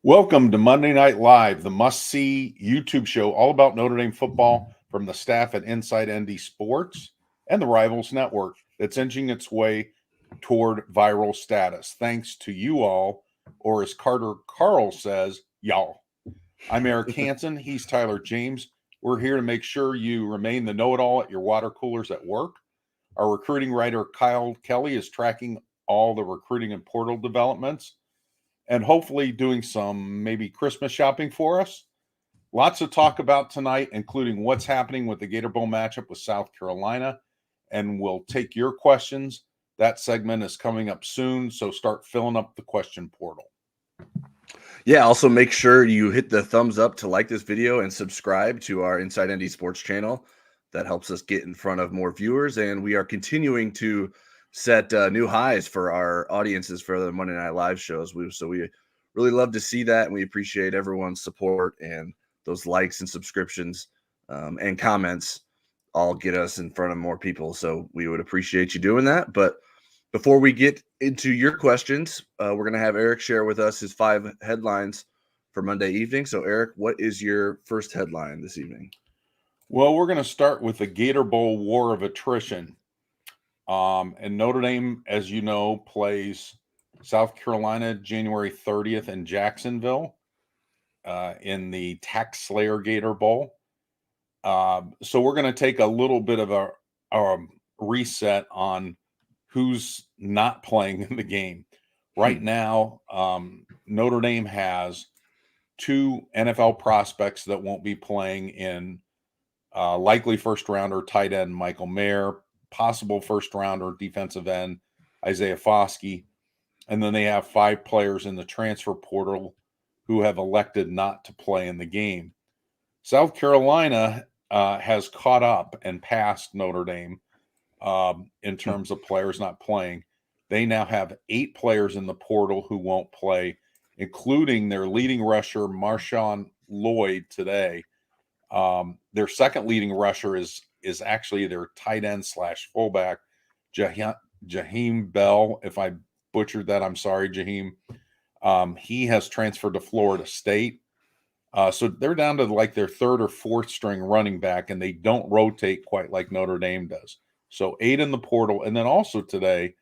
Welcome to Monday Night Live, the must-see YouTube show all about Notre Dame football from the staff at Inside ND Sports and the Rivals Network that's inching its way toward viral status. Thanks to you all, or as Carter Carl says, y'all. I'm Eric Hansen. He's Tyler James. We're here to make sure you remain the know-it-all at your water coolers at work. Our recruiting writer, Kyle Kelly, is tracking all the recruiting and portal developments and hopefully doing some maybe Christmas shopping for us. Lots to talk about tonight, including what's happening with the Gator Bowl matchup with South Carolina, and we'll take your questions. That segment is coming up soon, so start filling up the question portal. Yeah, also make sure you hit the thumbs up to like this video and subscribe to our Inside ND Sports channel. That helps us get in front of more viewers, and we are continuing to set new highs for our audiences for the Monday Night Live shows. So we really love to see that, and we appreciate everyone's support, and those likes and subscriptions and comments all get us in front of more people. So we would appreciate you doing that. But before we get into your questions, we're going to have Eric share with us his 5 headlines for Monday evening. So Eric, what is your first headline this evening? Well, we're going to start with the Gator Bowl war of attrition. And Notre Dame, as you know, plays South Carolina January 30th in Jacksonville in the Tax Slayer Gator Bowl. So we're going to take a little bit of a reset on who's not playing in the game. Right now, Notre Dame has 2 NFL prospects that won't be playing in likely first-rounder tight end Michael Mayer, possible first-rounder defensive end Isaiah Foskey, and then they have 5 players in the transfer portal who have elected not to play in the game. South Carolina has caught up and passed Notre Dame in terms of players not playing. They now have 8 players in the portal who won't play, including their leading rusher, Marshawn Lloyd, today. Their second leading rusher is actually their tight end / fullback, Jaheim Bell. If I butchered that, I'm sorry, Jaheim. He has transferred to Florida State. So they're down to like their 3rd or 4th string running back, and they don't rotate quite like Notre Dame does. So 8 in the portal. And then also today,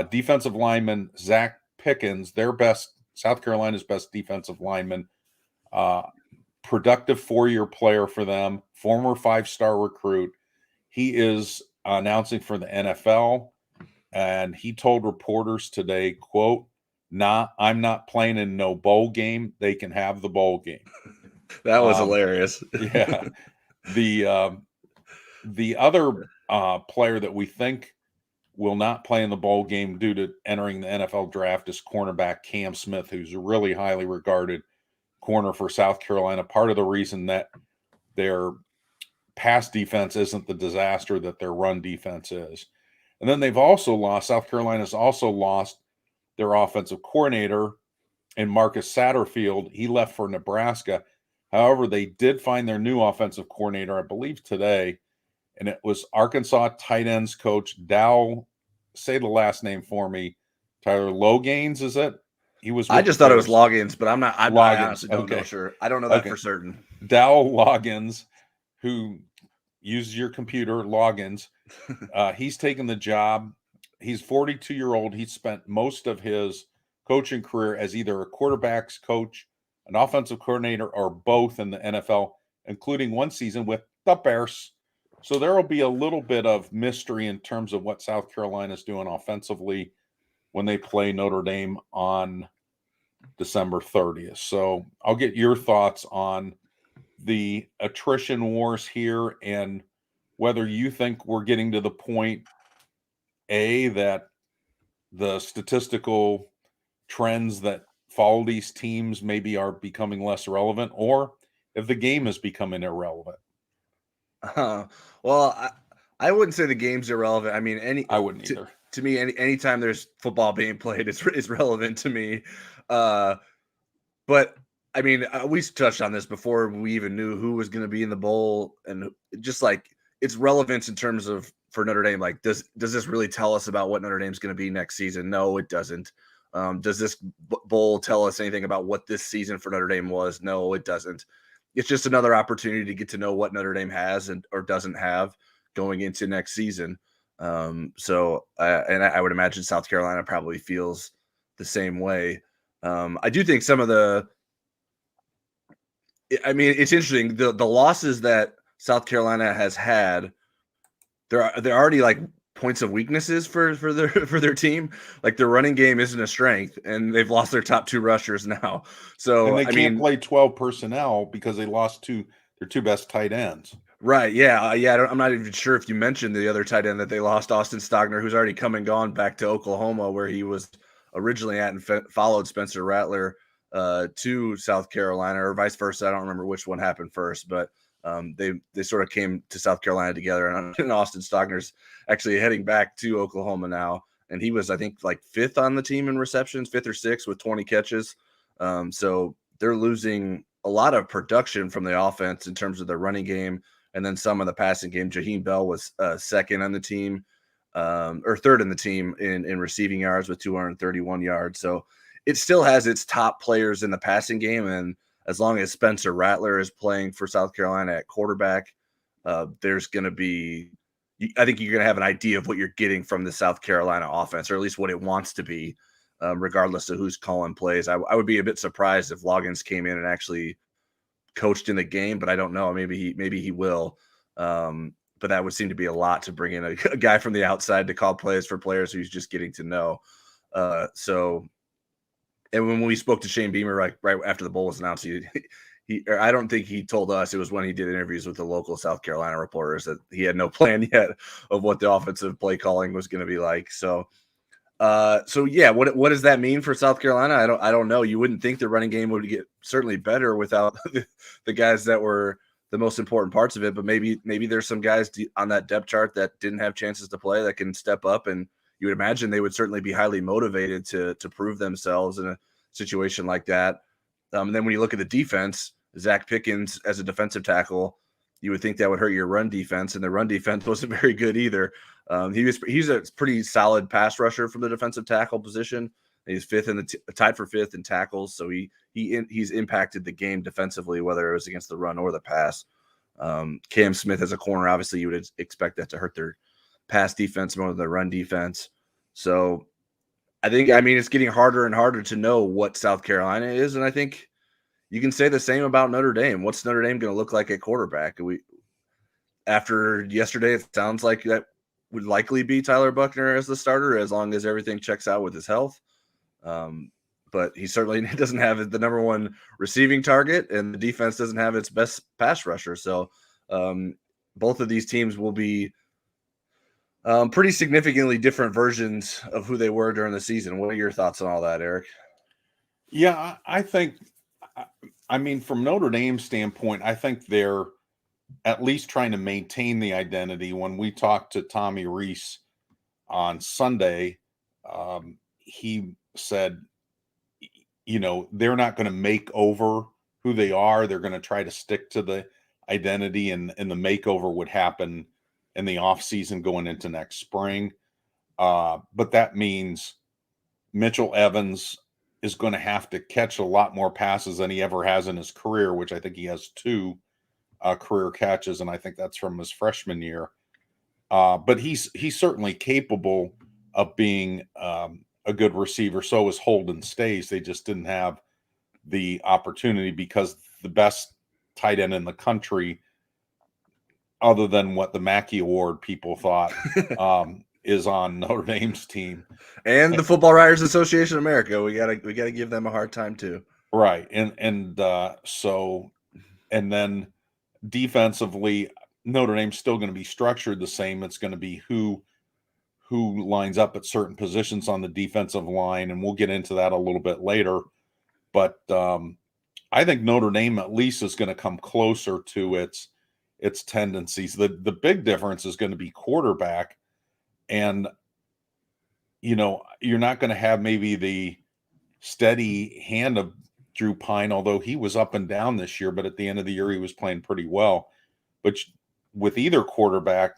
defensive lineman Zach Pickens, South Carolina's best defensive lineman, productive 4-year player for them, former 5-star recruit. He is announcing for the NFL, and he told reporters today, quote, I'm not playing in no bowl game. They can have the bowl game. That was hilarious. Yeah. The other player that we think will not play in the bowl game due to entering the NFL draft is cornerback Cam Smith, who's a really highly regarded corner for South Carolina. Part of the reason that their pass defense isn't the disaster that their run defense is. And then South Carolina's also lost their offensive coordinator in Marcus Satterfield. He left for Nebraska. However, they did find their new offensive coordinator, I believe today, and it was Arkansas tight ends coach Dow. Say the last name for me. Tyler Logains, is it? I just thought it was Loggins, but I honestly don't know. Sure, I don't know that for certain. Dow Loggins, who uses your computer, Loggins, he's taken the job. He's 42-year-old. He spent most of his coaching career as either a quarterback's coach, an offensive coordinator, or both in the NFL, including one season with the Bears. So there will be a little bit of mystery in terms of what South Carolina is doing offensively when they play Notre Dame on December 30th. So I'll get your thoughts on the attrition wars here and whether you think we're getting to the point, A, that the statistical trends that follow these teams maybe are becoming less relevant, or if the game is becoming irrelevant. Well, I wouldn't say the game's irrelevant. I mean, I wouldn't either. To me, anytime there's football being played, it's relevant to me. But I mean, we touched on this before we even knew who was going to be in the bowl, and just like its relevance in terms of for Notre Dame. Like, does this really tell us about what Notre Dame's going to be next season? No, it doesn't. Does this bowl tell us anything about what this season for Notre Dame was? No, it doesn't. It's just another opportunity to get to know what Notre Dame has or doesn't have going into next season. And I would imagine South Carolina probably feels the same way. I do think some of it's interesting. The losses that South Carolina has had, they're already like points of weaknesses for their team. Like their running game isn't a strength, and they've lost their top 2 rushers now. So and they can't play 12 personnel because they lost their 2 best tight ends. Right. Yeah. I'm not even sure if you mentioned the other tight end that they lost, Austin Stogner, who's already come and gone back to Oklahoma, where he was originally at and followed Spencer Rattler to South Carolina, or vice versa. I don't remember which one happened first, but they sort of came to South Carolina together. And Austin Stogner's actually heading back to Oklahoma now. And he was, I think, like 5th on the team in receptions, 5th or 6th with 20 catches. So they're losing a lot of production from the offense in terms of their running game. And then some of the passing game. Jaheim Bell was 2nd on the team, or 3rd in the team in receiving yards with 231 yards. So it still has its top players in the passing game. And as long as Spencer Rattler is playing for South Carolina at quarterback, there's going to be, I think you're going to have an idea of what you're getting from the South Carolina offense, or at least what it wants to be, regardless of who's calling plays. I would be a bit surprised if Loggins came in and actually coached in the game, but I don't know. Maybe he will. But that would seem to be a lot to bring in a guy from the outside to call plays for players who's just getting to know. And when we spoke to Shane Beamer right after the bowl was announced, I don't think he told us, it was when he did interviews with the local South Carolina reporters, that he had no plan yet of what the offensive play calling was going to be like. So yeah, what does that mean for South Carolina? I don't know. You wouldn't think the running game would get certainly better without the guys that were the most important parts of it, but maybe there's some guys on that depth chart that didn't have chances to play that can step up, and you would imagine they would certainly be highly motivated to prove themselves in a situation like that. And then when you look at the defense, Zach Pickens as a defensive tackle, you would think that would hurt your run defense, and the run defense wasn't very good either. He's a pretty solid pass rusher from the defensive tackle position. He's tied for 5th in tackles, so he's impacted the game defensively, whether it was against the run or the pass. Cam Smith as a corner, obviously you would expect that to hurt their pass defense more than the run defense. So I think, it's getting harder and harder to know what South Carolina is, and I think you can say the same about Notre Dame. What's Notre Dame going to look like at quarterback? After yesterday, it sounds like that would likely be Tyler Buchner as the starter, as long as everything checks out with his health. But he certainly doesn't have the number 1 receiving target, and the defense doesn't have its best pass rusher. So both of these teams will be pretty significantly different versions of who they were during the season. What are your thoughts on all that, Eric? Yeah, I think, from Notre Dame's standpoint, I think they're at least trying to maintain the identity. When we talked to Tommy Rees on Sunday, he said, they're not going to make over who they are. They're going to try to stick to the identity, and the makeover would happen in the offseason going into next spring. But that means Mitchell Evans is going to have to catch a lot more passes than he ever has in his career, which I think he has 2 career catches, and I think that's from his freshman year. But he's certainly capable of being a good receiver. So is Holden Stays. They just didn't have the opportunity because the best tight end in the country, other than what the Mackey Award people thought, is on Notre Dame's team, and the Football Writers Association of America. We gotta give them a hard time too, right? And then defensively, Notre Dame's still going to be structured the same. It's going to be who lines up at certain positions on the defensive line, and we'll get into that a little bit later. But I think Notre Dame at least is going to come closer to its tendencies. The big difference is going to be quarterback. And, you're not going to have maybe the steady hand of Drew Pyne, although he was up and down this year, but at the end of the year, he was playing pretty well. But with either quarterback,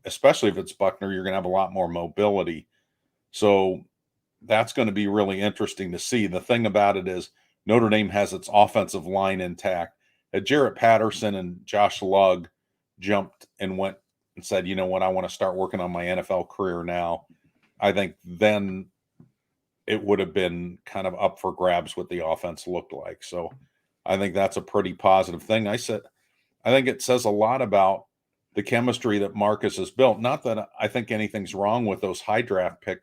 especially if it's Buchner, you're going to have a lot more mobility. So that's going to be really interesting to see. The thing about it is Notre Dame has its offensive line intact. Jarrett Patterson and Josh Lugg jumped and went and said, you know what, I want to start working on my NFL career now. I think then it would have been kind of up for grabs what the offense looked like. So I think that's a pretty positive thing. I think it says a lot about the chemistry that Marcus has built. Not that I think anything's wrong with those high draft pick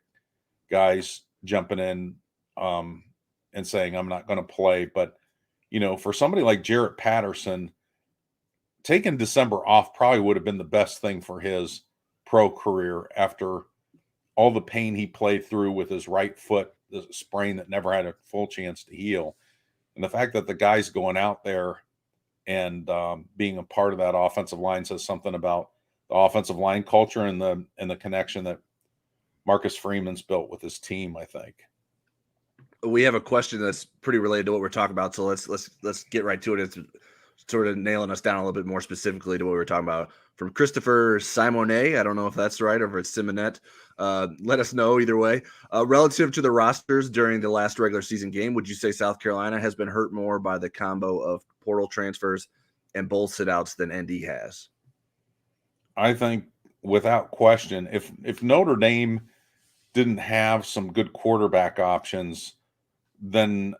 guys jumping in and saying, I'm not going to play. But, you know, for somebody like Jarrett Patterson, taking December off probably would have been the best thing for his pro career after all the pain he played through with his right foot, the sprain that never had a full chance to heal. And the fact that the guy's going out there and being a part of that offensive line says something about the offensive line culture and the connection that Marcus Freeman's built with his team, I think. We have a question that's pretty related to what we're talking about, so let's get right to it. It's sort of nailing us down a little bit more specifically to what we were talking about. From Christopher Simonet, I don't know if that's right or if it's Simonet. Let us know either way. Relative to the rosters during the last regular season game, would you say South Carolina has been hurt more by the combo of portal transfers and bowl sit-outs than ND has? I think without question, if Notre Dame didn't have some good quarterback options, then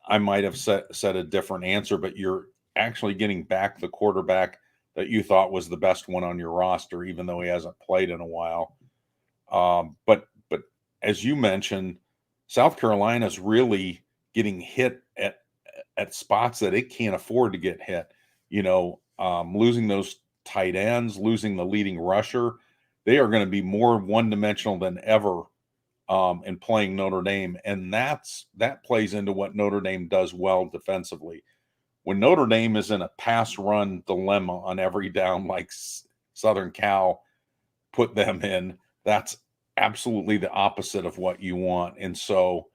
I might have said a different answer, but you're actually getting back the quarterback that you thought was the best one on your roster, even though he hasn't played in a while. But as you mentioned, South Carolina's really getting hit at spots that it can't afford to get hit. You know, losing those tight ends, losing the leading rusher, they are going to be more one-dimensional than ever in playing Notre Dame, and that plays into what Notre Dame does well defensively. When Notre Dame is in a pass-run dilemma on every down, like Southern Cal put them in, that's absolutely the opposite of what you want. And so,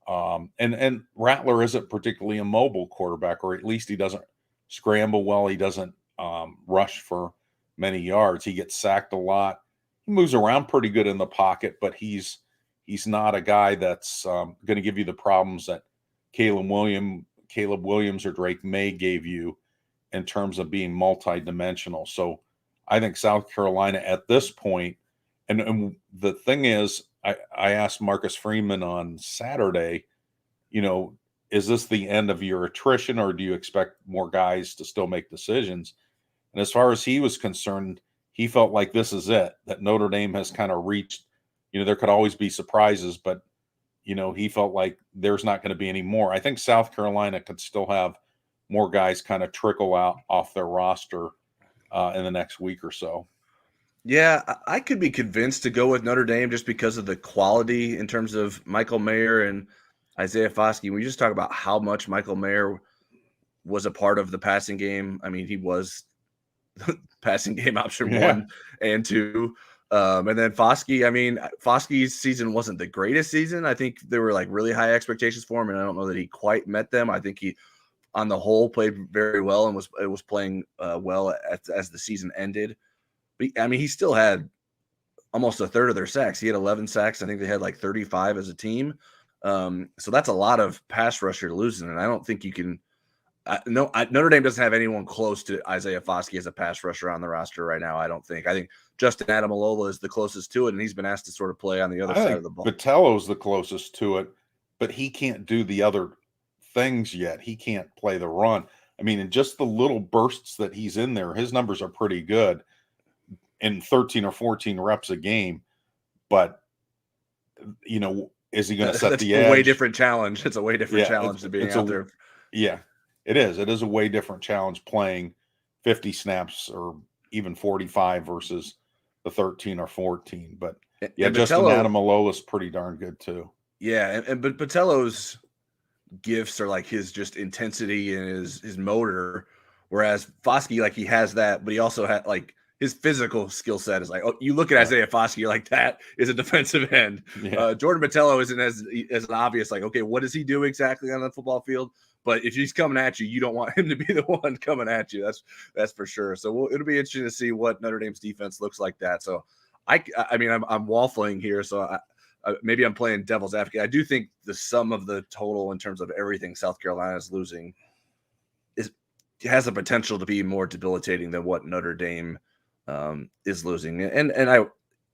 and Rattler isn't particularly a mobile quarterback, or at least he doesn't scramble well. He doesn't rush for many yards. He gets sacked a lot. He moves around pretty good in the pocket, but he's not a guy that's going to give you the problems that Caleb Williams or Drake May gave you in terms of being multidimensional. So I think South Carolina at this point, and the thing is, I asked Marcus Freeman on Saturday, you know, is this the end of your attrition, or do you expect more guys to still make decisions? And as far as he was concerned, he felt like this is it, that Notre Dame has kind of reached, you know, there could always be surprises, but, you know, he felt like there's not going to be any more. I think South Carolina could still have more guys kind of trickle out off their roster in the next week or so. Yeah, I could be convinced to go with Notre Dame just because of the quality in terms of Michael Mayer and Isaiah Foskey. We just talk about how much Michael Mayer was a part of the passing game. I mean, he was passing game option 1 and 2. And then Foskey, I mean, Foskey's season wasn't the greatest season. I think there were like really high expectations for him, and I don't know that he quite met them. I think he, on the whole, played very well and was playing well as the season ended. But I mean, he still had almost a third of their sacks. He had 11 sacks. I think they had like 35 as a team. So that's a lot of pass rush you're losing, and I don't think you can. Notre Dame doesn't have anyone close to Isaiah Foskey as a pass rusher on the roster right now. I don't think. I think Justin Adamalola is the closest to it, and he's been asked to sort of play on the other side of the ball. Botello's the closest to it, but he can't do the other things yet. He can't play the run. I mean, in just the little bursts that he's in there, his numbers are pretty good in 13 or 14 reps a game. But, you know, is he going to set the edge? It's a way different challenge. It's a way different challenge to being out there. Yeah. It is. It is a way different challenge playing 50 snaps or even 45 versus the 13 or 14. But yeah, Justin Adamalola is pretty darn good too. Yeah, but Botello's gifts are like his just intensity and his motor, whereas Foskey, like, he has that, but he also had like his physical skill set is like, oh, you look at Isaiah Foskey, you're like, that is a defensive end. Yeah. Jordan Botello isn't as an obvious, like, okay, what does he do exactly on the football field? But if he's coming at you, you don't want him to be the one coming at you. That's for sure. So it'll be interesting to see what Notre Dame's defense looks like that. So I mean, I'm waffling here. So maybe I'm playing devil's advocate. I do think the sum of the total in terms of everything South Carolina is losing has the potential to be more debilitating than what Notre Dame is losing. And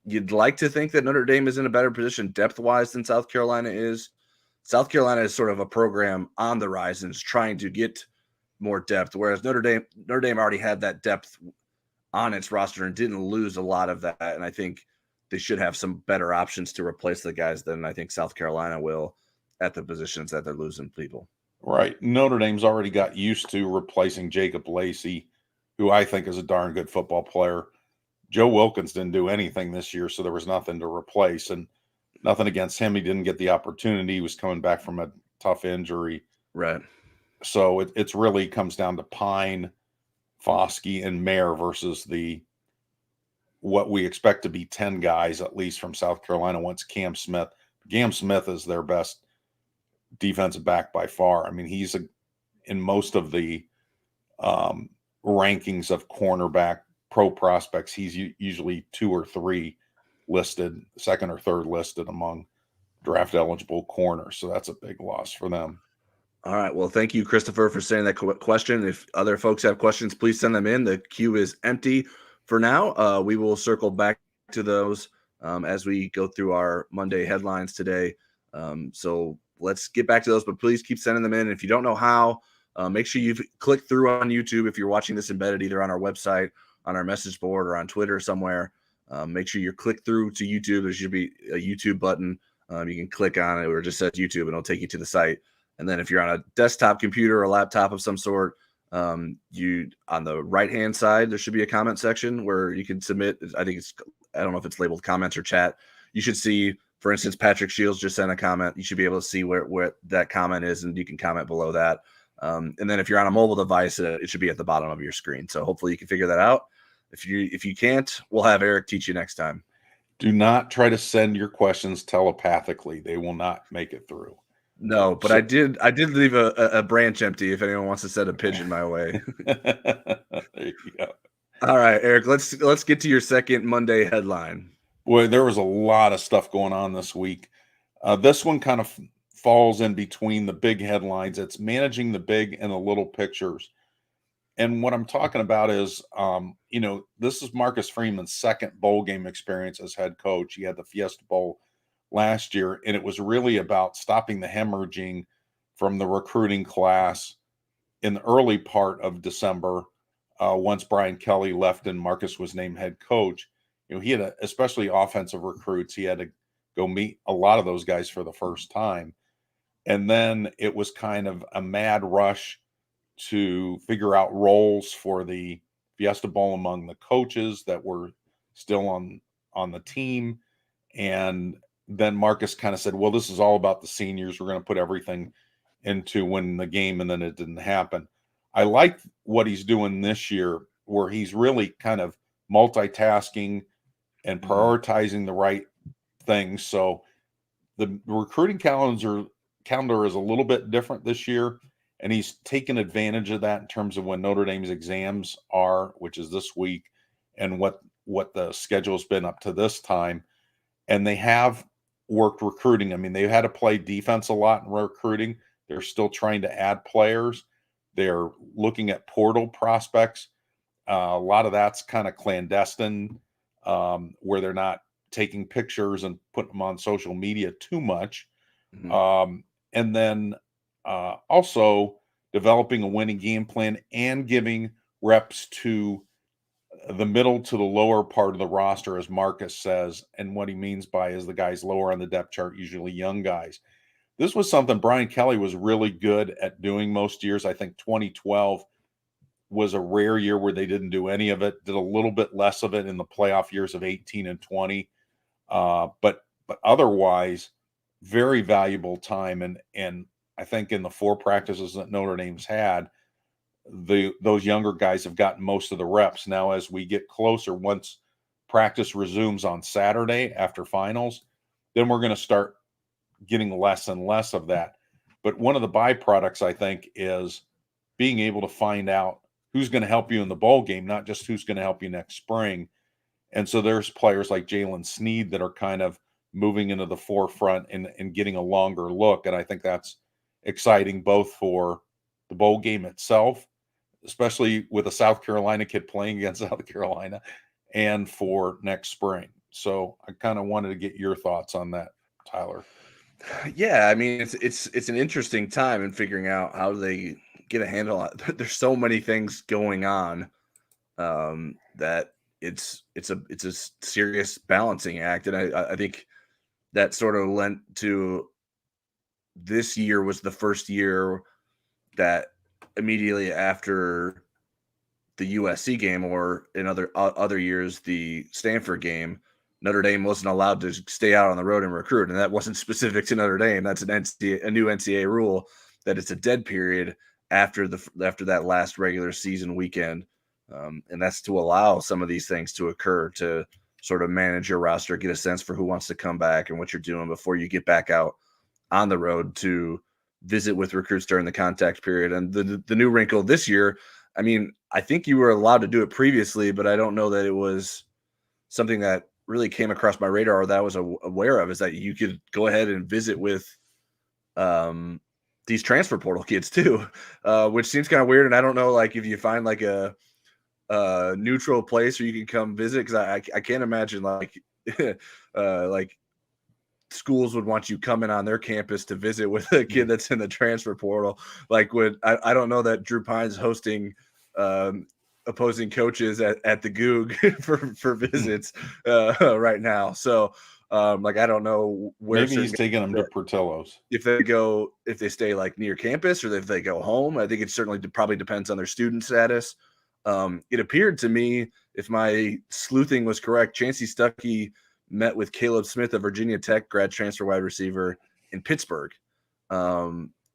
you'd like to think that Notre Dame is in a better position depth-wise than South Carolina is. South Carolina is sort of a program on the rise and is trying to get more depth, whereas Notre Dame already had that depth on its roster and didn't lose a lot of that. And I think they should have some better options to replace the guys than I think South Carolina will at the positions that they're losing people. Right. Notre Dame's already got used to replacing Jacob Lacey, who I think is a darn good football player. Joe Wilkins didn't do anything this year, so there was nothing to replace. And nothing against him. He didn't get the opportunity. He was coming back from a tough injury. Right. So it's really comes down to Pyne, Foskey, and Mayer versus what we expect to be 10 guys, at least from South Carolina, once Cam Smith. Cam Smith is their best defensive back by far. I mean, he's in most of the rankings of cornerback pro prospects, he's usually 2 or 3 listed, second or third listed among draft eligible corners. So that's a big loss for them. All right. Well, thank you, Christopher, for saying that question. If other folks have questions, please send them in. The queue is empty for now. We will circle back to those as we go through our Monday headlines today. So let's get back to those, but please keep sending them in. If you don't know how, make sure you click through on YouTube. If you're watching this embedded either on our website, on our message board, or on Twitter somewhere, make sure you click through to YouTube. There should be a YouTube button. You can click on it or just says YouTube and it'll take you to the site. And then if you're on a desktop computer or a laptop of some sort, you on the right-hand side, there should be a comment section where you can submit. I don't know if it's labeled comments or chat. You should see, for instance, Patrick Shields just sent a comment. You should be able to see where that comment is, and you can comment below that. And then if you're on a mobile device, it should be at the bottom of your screen. So hopefully you can figure that out. If you can't, we'll have Eric teach you next time. Do not try to send your questions telepathically. They will not make it through. No, but I did leave a branch empty if anyone wants to send a pigeon my way. There you go. All right, Eric, let's get to your second Monday headline. Boy, there was a lot of stuff going on this week. This one kind of falls in between the big headlines. It's managing the big and the little pictures. And what I'm talking about is, this is Marcus Freeman's second bowl game experience as head coach. He had the Fiesta Bowl last year, and it was really about stopping the hemorrhaging from the recruiting class in the early part of December. Once Brian Kelly left and Marcus was named head coach, he had especially offensive recruits. He had to go meet a lot of those guys for the first time. And then it was kind of a mad rush to figure out roles for the Fiesta Bowl among the coaches that were still on the team. And then Marcus kind of said, well, this is all about the seniors. We're going to put everything into winning the game. And then it didn't happen. I like what he's doing this year, where he's really kind of multitasking and prioritizing the right things. So the recruiting calendar is a little bit different this year. And he's taken advantage of that in terms of when Notre Dame's exams are, which is this week, and what the schedule's been up to this time. And they have worked recruiting. I mean, they've had to play defense a lot in recruiting. They're still trying to add players. They're looking at portal prospects. A lot of that's kind of clandestine, where they're not taking pictures and putting them on social media too much. Mm-hmm. And then also developing a winning game plan and giving reps to the middle to the lower part of the roster, as Marcus says. And what he means by is the guys lower on the depth chart, usually young guys. This was something Brian Kelly was really good at doing most years. I think 2012 was a rare year where they didn't do any of it, did a little bit less of it in the playoff years of 18 and 20. But otherwise, very valuable time. And I think in the 4 practices that Notre Dame's had, those younger guys have gotten most of the reps. Now, as we get closer, once practice resumes on Saturday after finals, then we're going to start getting less and less of that. But one of the byproducts, I think, is being able to find out who's going to help you in the bowl game, not just who's going to help you next spring. And so there's players like Jalen Sneed that are kind of moving into the forefront and getting a longer look. And I think that's exciting both for the bowl game itself, especially with a South Carolina kid playing against South Carolina, and for next spring. So I kind of wanted to get your thoughts on that, Tyler. Yeah, I mean it's an interesting time in figuring out how they get a handle on it. There's so many things going on that it's a serious balancing act, and I think that sort of lent to this year was the first year that immediately after the USC game, or in other years the Stanford game, Notre Dame wasn't allowed to stay out on the road and recruit, and that wasn't specific to Notre Dame. That's a new NCAA rule that it's a dead period after that last regular season weekend, and that's to allow some of these things to occur, to sort of manage your roster, get a sense for who wants to come back and what you're doing before you get back out on the road to visit with recruits during the contact period. And the new wrinkle this year, I mean, I think you were allowed to do it previously, but I don't know that it was something that really came across my radar or that I was aware of, is that you could go ahead and visit with these transfer portal kids too, which seems kind of weird. And I don't know, like, if you find like a neutral place where you can come visit, because I can't imagine like like schools would want you coming on their campus to visit with a kid that's in the transfer portal. Like, I don't know that Drew Pyne's hosting opposing coaches at the Goog for visits right now. So like, I don't know where maybe he's taking them to Portillo's. If they stay like near campus or if they go home. I think it certainly probably depends on their student status. It appeared to me, if my sleuthing was correct, Chancey Stuckey met with Caleb Smith, a Virginia Tech grad transfer wide receiver, in Pittsburgh,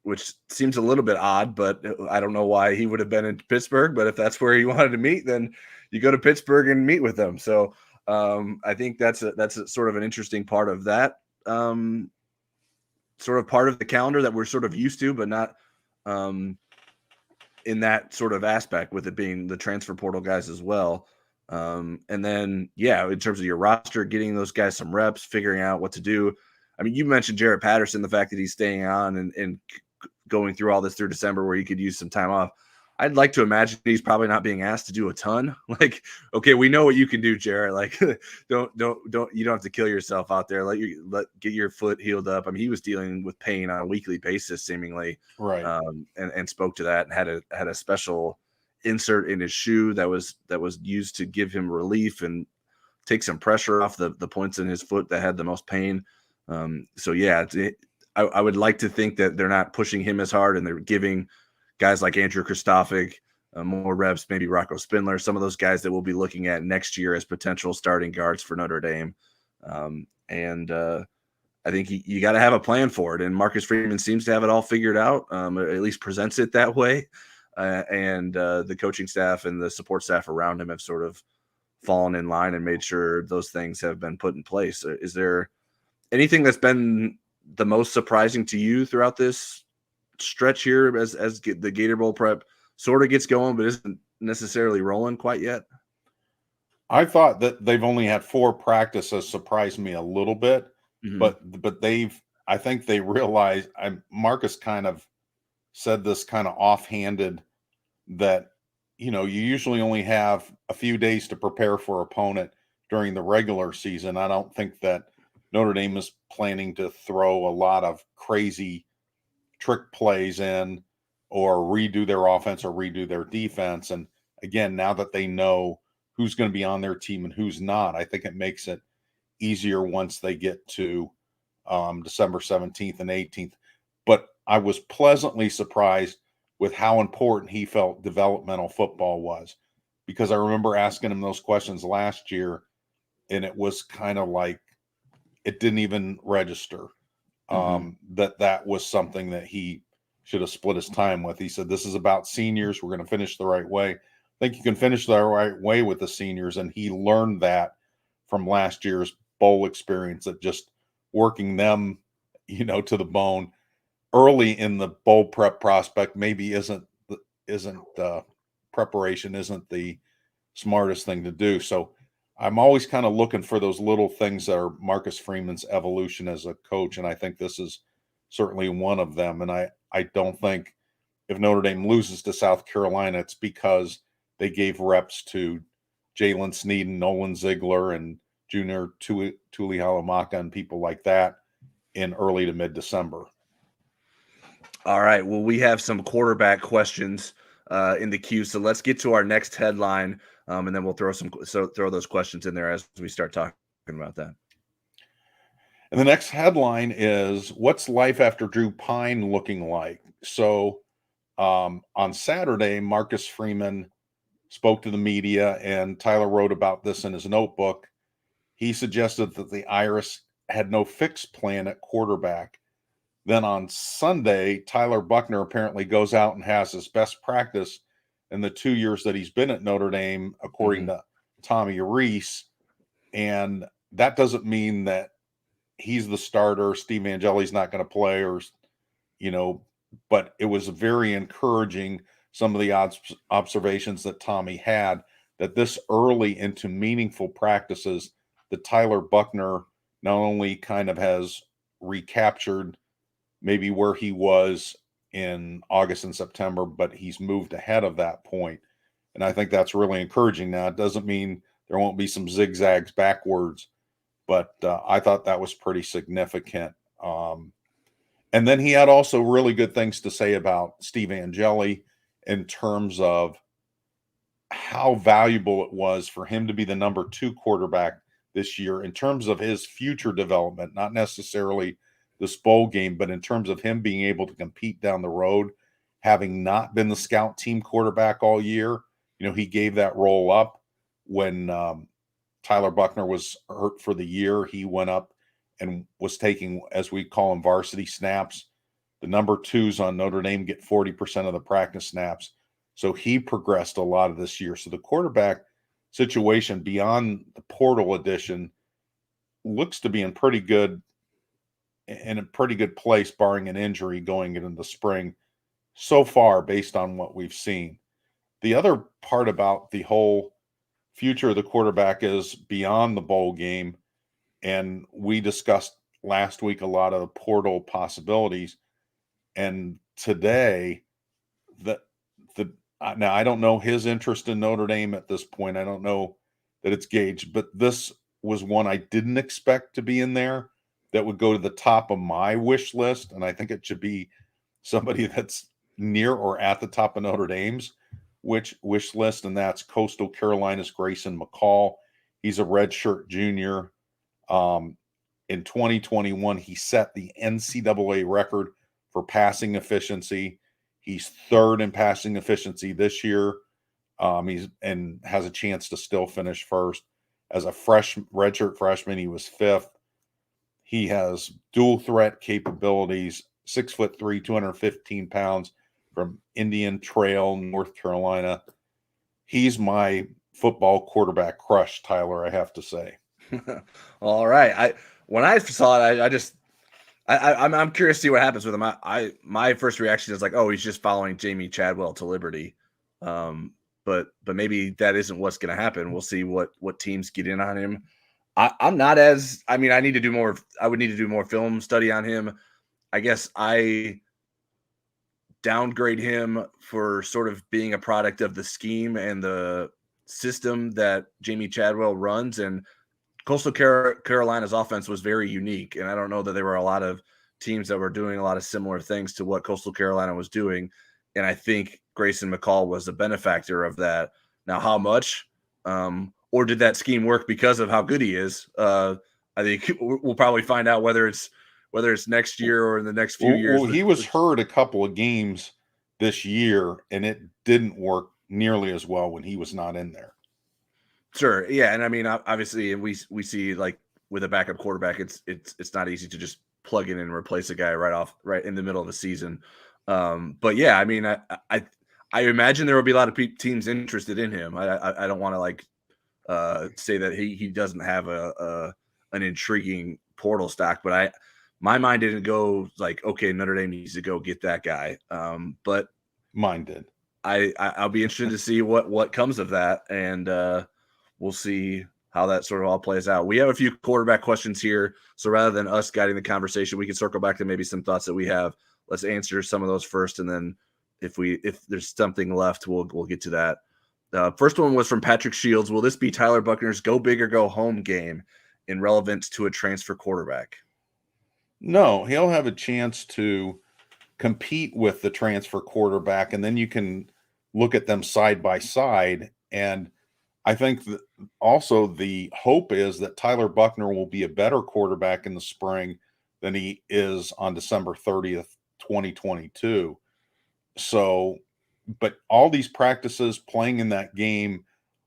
which seems a little bit odd, but I don't know why he would have been in Pittsburgh. But if that's where he wanted to meet, then you go to Pittsburgh and meet with them. So I think that's a sort of an interesting part of that sort of part of the calendar that we're sort of used to, but not in that sort of aspect, with it being the transfer portal guys as well. And then, yeah, in terms of your roster, getting those guys some reps, figuring out what to do. I mean, you mentioned Jarrett Patterson, the fact that he's staying on and going through all this through December where he could use some time off. I'd like to imagine he's probably not being asked to do a ton. Like, okay, we know what you can do, Jarrett. Like, don't you don't have to kill yourself out there. Get your foot healed up. I mean, he was dealing with pain on a weekly basis, seemingly, right? And spoke to that, and had a special insert in his shoe that was used to give him relief and take some pressure off the points in his foot that had the most pain. So yeah, I would like to think that they're not pushing him as hard, and they're giving guys like Andrew Kristofic more reps, maybe Rocco Spindler, some of those guys that we'll be looking at next year as potential starting guards for Notre Dame. I think you got to have a plan for it, and Marcus Freeman seems to have it all figured out, or at least presents it that way. And the coaching staff and the support staff around him have sort of fallen in line and made sure those things have been put in place. Is there anything that's been the most surprising to you throughout this stretch here as the Gator Bowl prep sort of gets going, but isn't necessarily rolling quite yet? I thought that they've only had 4 practices surprised me a little bit, but I think they realize, Marcus kind of said this kind of offhanded, that, you usually only have a few days to prepare for opponent during the regular season. I don't think that Notre Dame is planning to throw a lot of crazy trick plays in or redo their offense or redo their defense. And again, now that they know who's going to be on their team and who's not, I think it makes it easier once they get to December 17th and 18th. But I was pleasantly surprised with how important he felt developmental football was, because I remember asking him those questions last year, and it was kind of like it didn't even register that was something that he should have split his time with. He said, this is about seniors. We're going to finish the right way. I think you can finish the right way with the seniors. And he learned that from last year's bowl experience, that just working them, to the bone early in the bowl prep prospect maybe isn't preparation isn't the smartest thing to do. So I'm always kind of looking for those little things that are Marcus Freeman's evolution as a coach, and I think this is certainly one of them. And I don't think if Notre Dame loses to South Carolina, it's because they gave reps to Jalen Sneed and Nolan Ziegler and Junior Tuli Halamaka and people like that in early to mid-December. All right. Well, we have some quarterback questions in the queue, so let's get to our next headline, and then we'll throw those questions in there as we start talking about that. And the next headline is, what's life after Drew Pyne looking like? So on Saturday, Marcus Freeman spoke to the media, and Tyler wrote about this in his notebook. He suggested that the Irish had no fixed plan at quarterback. Then on Sunday, Tyler Buchner apparently goes out and has his best practice in the 2 years that he's been at Notre Dame, according to Tommy Rees. And that doesn't mean that he's the starter, Steve Angeli's not going to play, or, but it was very encouraging, some of the observations that Tommy had, that this early into meaningful practices, that Tyler Buchner not only kind of has recaptured maybe where he was in August and September, but he's moved ahead of that point. And I think that's really encouraging. Now, it doesn't mean there won't be some zigzags backwards, but I thought that was pretty significant. And then he had also really good things to say about Steve Angeli in terms of how valuable it was for him to be the number 2 quarterback this year in terms of his future development, not necessarily this bowl game, but in terms of him being able to compete down the road, having not been the scout team quarterback all year. He gave that role up when Tyler Buchner was hurt for the year. He went up and was taking, as we call them, varsity snaps. The number 2s on Notre Dame get 40% of the practice snaps. So he progressed a lot of this year. So the quarterback situation beyond the portal edition looks to be in a pretty good place, barring an injury going into the spring so far, based on what we've seen. The other part about the whole future of the quarterback is beyond the bowl game. And we discussed last week a lot of the portal possibilities. And today, now I don't know his interest in Notre Dame at this point. I don't know that it's gauged, but this was one I didn't expect to be in there that would go to the top of my wish list. And I think it should be somebody that's near or at the top of Notre Dame's wish list. And that's Coastal Carolina's Grayson McCall. He's a redshirt junior. In 2021, he set the NCAA record for passing efficiency. He's 3rd in passing efficiency this year. He's has a chance to still finish 1st. As a redshirt freshman, he was 5th. He has dual threat capabilities, 6'3", 215 pounds, from Indian Trail, North Carolina. He's my football quarterback crush, Tyler, I have to say. All right. When I saw it, I'm curious to see what happens with him. My first reaction is like, oh, he's just following Jamie Chadwell to Liberty. But maybe that isn't what's going to happen. We'll see what teams get in on him. I need to do more. I would need to do more film study on him. I guess I downgrade him for sort of being a product of the scheme and the system that Jamie Chadwell runs. And Coastal Carolina's offense was very unique. And I don't know that there were a lot of teams that were doing a lot of similar things to what Coastal Carolina was doing. And I think Grayson McCall was a benefactor of that. Now, how much? Or did that scheme work because of how good he is? I think we'll probably find out whether it's next year or in the next few years. Well, he was hurt a couple of games this year, and it didn't work nearly as well when he was not in there. Sure, yeah, and I mean, obviously, and we see, like, with a backup quarterback, it's not easy to just plug in and replace a guy right in the middle of the season. But yeah, I mean, I imagine there will be a lot of teams interested in him. I don't want to say that he doesn't have an intriguing portal stock, but my mind didn't go like, okay, Notre Dame needs to go get that guy. But mine did. I'll be interested to see what comes of that, and we'll see how that sort of all plays out. We have a few quarterback questions here, so rather than us guiding the conversation, we can circle back to maybe some thoughts that we have. Let's answer some of those first, and then if there's something left, we'll get to that. First one was from Patrick Shields. Will this be Tyler Buchner's go big or go home game in relevance to a transfer quarterback? No, he'll have a chance to compete with the transfer quarterback, and then you can look at them side by side. And I think that also the hope is that Tyler Buchner will be a better quarterback in the spring than he is on December 30th, 2022. So, but all these practices playing in that game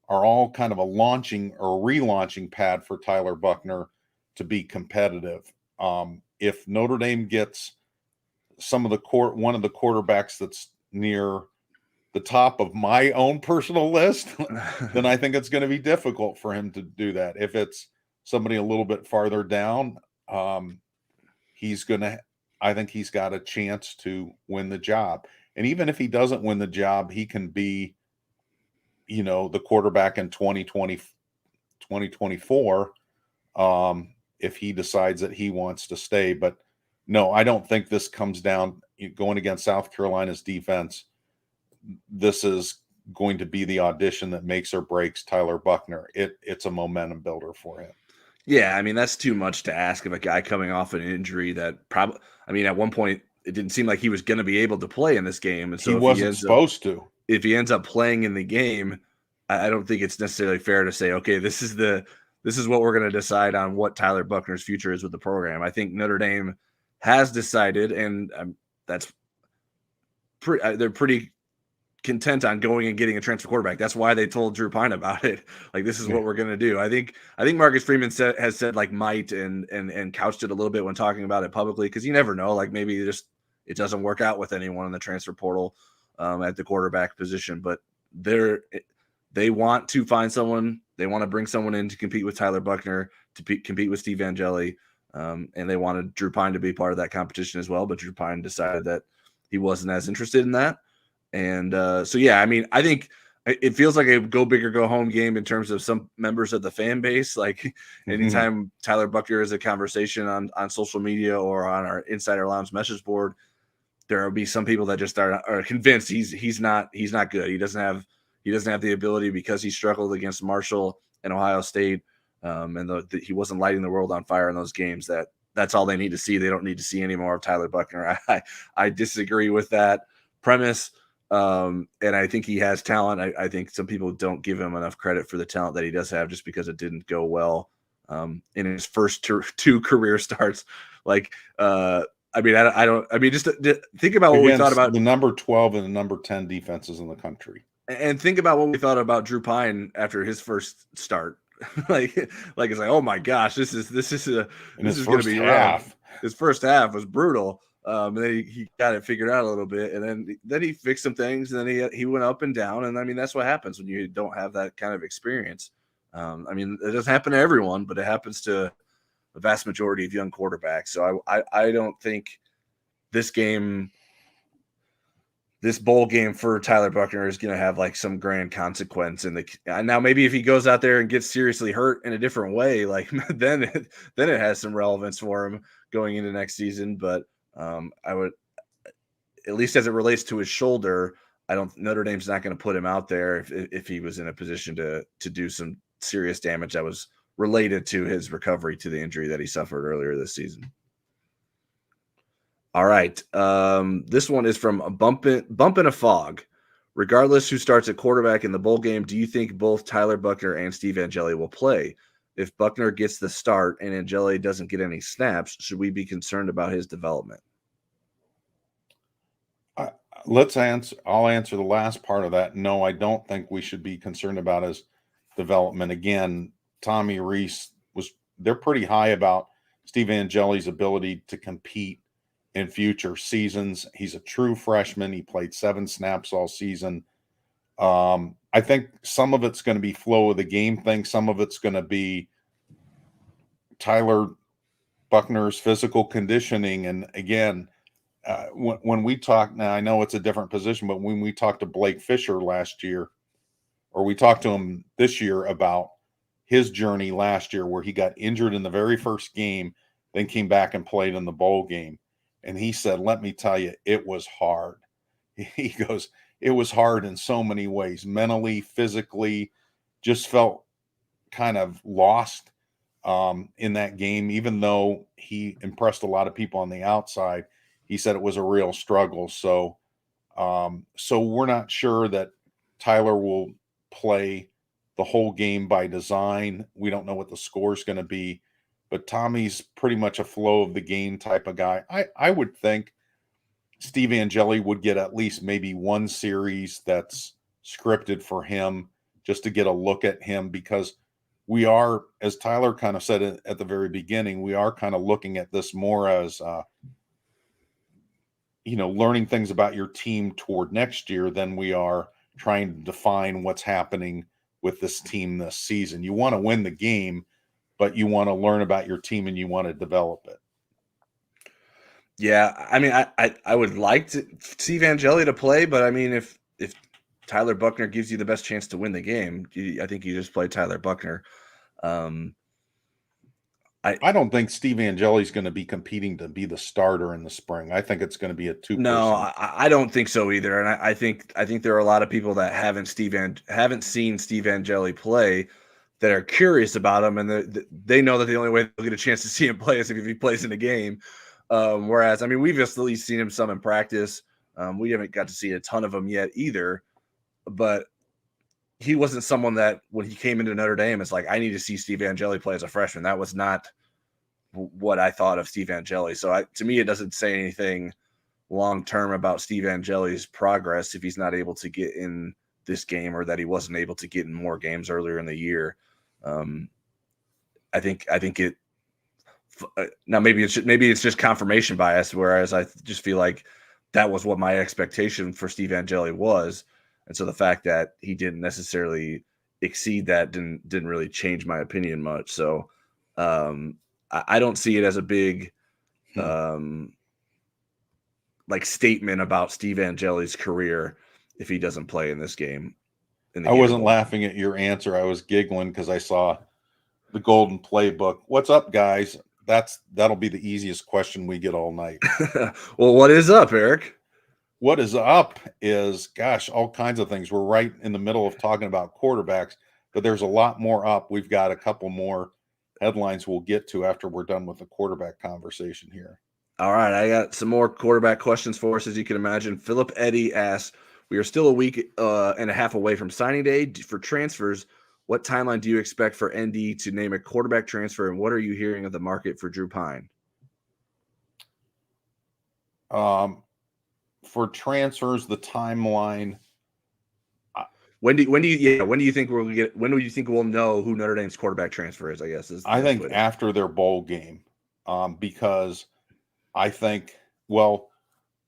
are all kind of a launching or relaunching pad for Tyler Buchner to be competitive. If Notre Dame gets one of the quarterbacks that's near the top of my own personal list, then I think it's going to be difficult for him to do that. If it's somebody a little bit farther down, I think he's got a chance to win the job. And even if he doesn't win the job, he can be, the quarterback in 2024, if he decides that he wants to stay. But no, I don't think this comes down going against South Carolina's defense. This is going to be the audition that makes or breaks Tyler Buchner. It's a momentum builder for him. Yeah, I mean, that's too much to ask of a guy coming off an injury that probably, at one point, it didn't seem like he was going to be able to play in this game. And so he wasn't supposed to. If he ends up playing in the game, I don't think it's necessarily fair to say, okay, this is what we're going to decide on what Tyler Buchner's future is with the program. I think Notre Dame has decided, and they're pretty content on going and getting a transfer quarterback. That's why they told Drew Pyne about it. Like, this is what we're going to do. I think Marcus Freeman has said like might and couched it a little bit when talking about it publicly, because you never know. Like, maybe it doesn't work out with anyone in the transfer portal at the quarterback position, but they want to find someone. They want to bring someone in to compete with Tyler Buchner, to compete with Steve Angeli, and they wanted Drew Pyne to be part of that competition as well. But Drew Pyne decided that he wasn't as interested in that. And so, yeah, I think it feels like a go big or go home game in terms of some members of the fan base. Like, anytime Tyler Buchner is a conversation on social media or on our Insider Lounge message board, there will be some people that just are convinced he's not good. He doesn't have the ability because he struggled against Marshall and Ohio State, and he wasn't lighting the world on fire in those games. That's all they need to see. They don't need to see any more of Tyler Buchner. I disagree with that premise. And I think he has talent. I think some people don't give him enough credit for the talent that he does have, just because it didn't go well in his first two career starts. Like, just think about what we thought about the number 12 and the number 10 defenses in the country. And think about what we thought about Drew Pyne after his first start. like it's like, oh my gosh, this is going to be rough. His first half was brutal. And then he got it figured out a little bit, and then he fixed some things, and then he went up and down. And that's what happens when you don't have that kind of experience. It doesn't happen to everyone, but it happens to the vast majority of young quarterbacks. So I don't think this bowl game for Tyler Buchner is going to have like some grand consequence. Now maybe if he goes out there and gets seriously hurt in a different way, like then it has some relevance for him going into next season. But I would, at least as it relates to his shoulder, Notre Dame's not going to put him out there if he was in a position to do some serious damage that was related to his recovery to the injury that he suffered earlier this season. All right. This one is from Bump in a Fog. Regardless who starts at quarterback in the bowl game, do you think both Tyler Buchner and Steve Angeli will play? If Buchner gets the start and Angeli doesn't get any snaps, should we be concerned about his development? I'll answer the last part of that. No, I don't think we should be concerned about his development. Again, Tommy Rees they're pretty high about Steve Angeli's ability to compete in future seasons. He's a true freshman. He played 7 snaps all season. I think some of it's going to be flow of the game thing. Some of it's going to be Tyler Buchner's physical conditioning. And again, when we talk now, I know it's a different position, but when we talked to Blake Fisher last year, or we talked to him this year about his journey last year where he got injured in the very first game, then came back and played in the bowl game. And he said, let me tell you, it was hard. He goes, it was hard in so many ways, mentally, physically, just felt kind of lost in that game. Even though he impressed a lot of people on the outside, he said it was a real struggle. So we're not sure that Tyler will play the whole game by design. We don't know what the score is going to be, but Tommy's pretty much a flow of the game type of guy. I would think Steve Angeli would get at least maybe one series that's scripted for him just to get a look at him, because we are, as Tyler kind of said at the very beginning, we are kind of looking at this more as, learning things about your team toward next year than we are trying to define what's happening with this team this season. You want to win the game, but you want to learn about your team and you want to develop it. Yeah, I mean, I would like to see Angeli to play, but I mean, if Tyler Buckner gives you the best chance to win the game, I think you just play Tyler Buckner. I don't think Steve Angeli's going to be competing to be the starter in the spring. I think it's going to be a two-person. No, I don't think so either. And I think there are a lot of people that haven't seen Steve Angeli play that are curious about him, and they know that the only way they'll get a chance to see him play is if he plays in a game. Whereas, I mean, we've just at least seen him some in practice. We haven't got to see a ton of him yet either, but he wasn't someone that when he came into Notre Dame, it's like, I need to see Steve Angeli play as a freshman. That was not what I thought of Steve Angeli. So to me, it doesn't say anything long-term about Steve Angeli's progress if he's not able to get in this game, or that he wasn't able to get in more games earlier in the year. I think it, now maybe it's just confirmation bias, whereas I just feel like that was what my expectation for Steve Angeli was. And so the fact that he didn't necessarily exceed that didn't really change my opinion much. So I don't see it as a big like statement about Steve Angeli's career if he doesn't play in this game. I wasn't laughing at your answer. I was giggling because I saw the Golden Playbook. What's up, guys? That'll be the easiest question we get all night. Well, what is up, Eric? What is up is, gosh, all kinds of things. We're right in the middle of talking about quarterbacks, but there's a lot more up. We've got a couple more headlines we'll get to after we're done with the quarterback conversation here. All right, I got some more quarterback questions for us, as you can imagine. Philip Eddy asks, we are still a week and a half away from signing day for transfers. What timeline do you expect for ND to name a quarterback transfer, and what are you hearing of the market for Drew Pyne? For transfers, the timeline. When do you think we'll know who Notre Dame's quarterback transfer is? I guess I think after their bowl game, because I think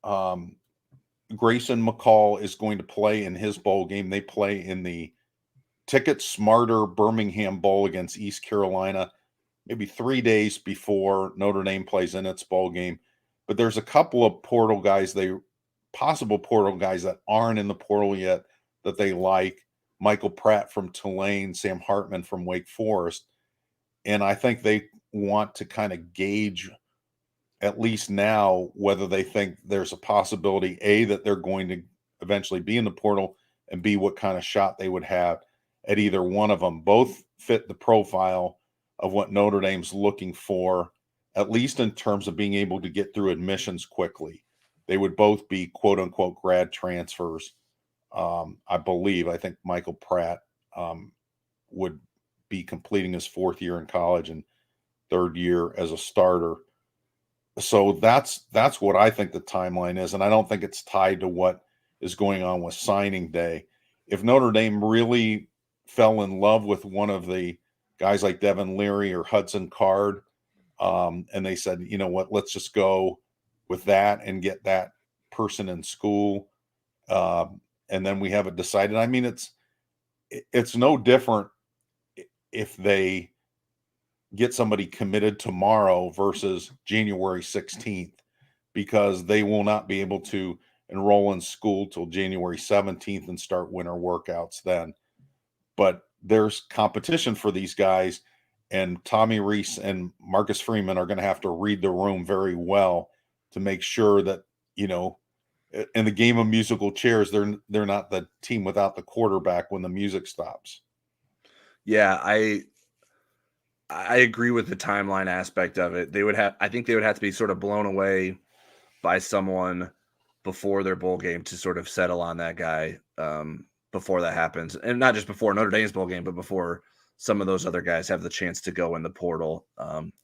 Grayson McCall is going to play in his bowl game. They play in the Ticket Smarter Birmingham Bowl against East Carolina, maybe 3 days before Notre Dame plays in its bowl game. But there's a couple of possible portal guys that aren't in the portal yet that they like. Michael Pratt from Tulane, Sam Hartman from Wake Forest. And I think they want to kind of gauge, at least now, whether they think there's a possibility, A, that they're going to eventually be in the portal, and B, what kind of shot they would have at either one of them. Both fit the profile of what Notre Dame's looking for, at least in terms of being able to get through admissions quickly. They would both be quote unquote grad transfers. I think Michael Pratt would be completing his fourth year in college and third year as a starter. So that's what I think the timeline is. And I don't think it's tied to what is going on with signing day. If Notre Dame really fell in love with one of the guys like Devin Leary or Hudson Card, and they said, you know what, let's just go with that and get that person in school. And then we have it decided. I mean, it's no different if they get somebody committed tomorrow versus January 16th, because they will not be able to enroll in school till January 17th and start winter workouts then. But there's competition for these guys, and Tommy Rees and Marcus Freeman are going to have to read the room very well to make sure that, in the game of musical chairs, they're not the team without the quarterback when the music stops. Yeah, I agree with the timeline aspect of it. I think they would have to be sort of blown away by someone before their bowl game to sort of settle on that guy before that happens. And not just before Notre Dame's bowl game, but before some of those other guys have the chance to go in the portal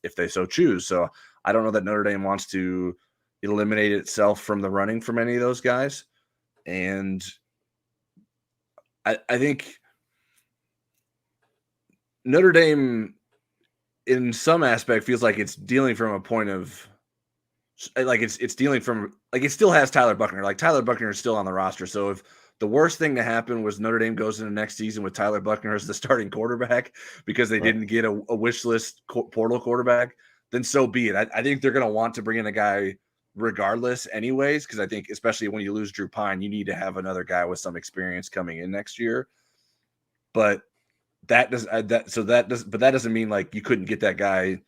if they so choose. So I don't know that Notre Dame wants to eliminate itself from the running from any of those guys. And I think Notre Dame, in some aspect, feels like it's dealing from a point of it's dealing from it still has Tyler Buchner. Like Tyler Buchner is still on the roster. So if the worst thing to happen was Notre Dame goes into next season with Tyler Buchner as the starting quarterback because they didn't get a wish list portal quarterback, then so be it. I think they're going to want to bring in a guy regardless anyways, because I think especially when you lose Drew Pyne, you need to have another guy with some experience coming in next year. But that doesn't mean like you couldn't get that guy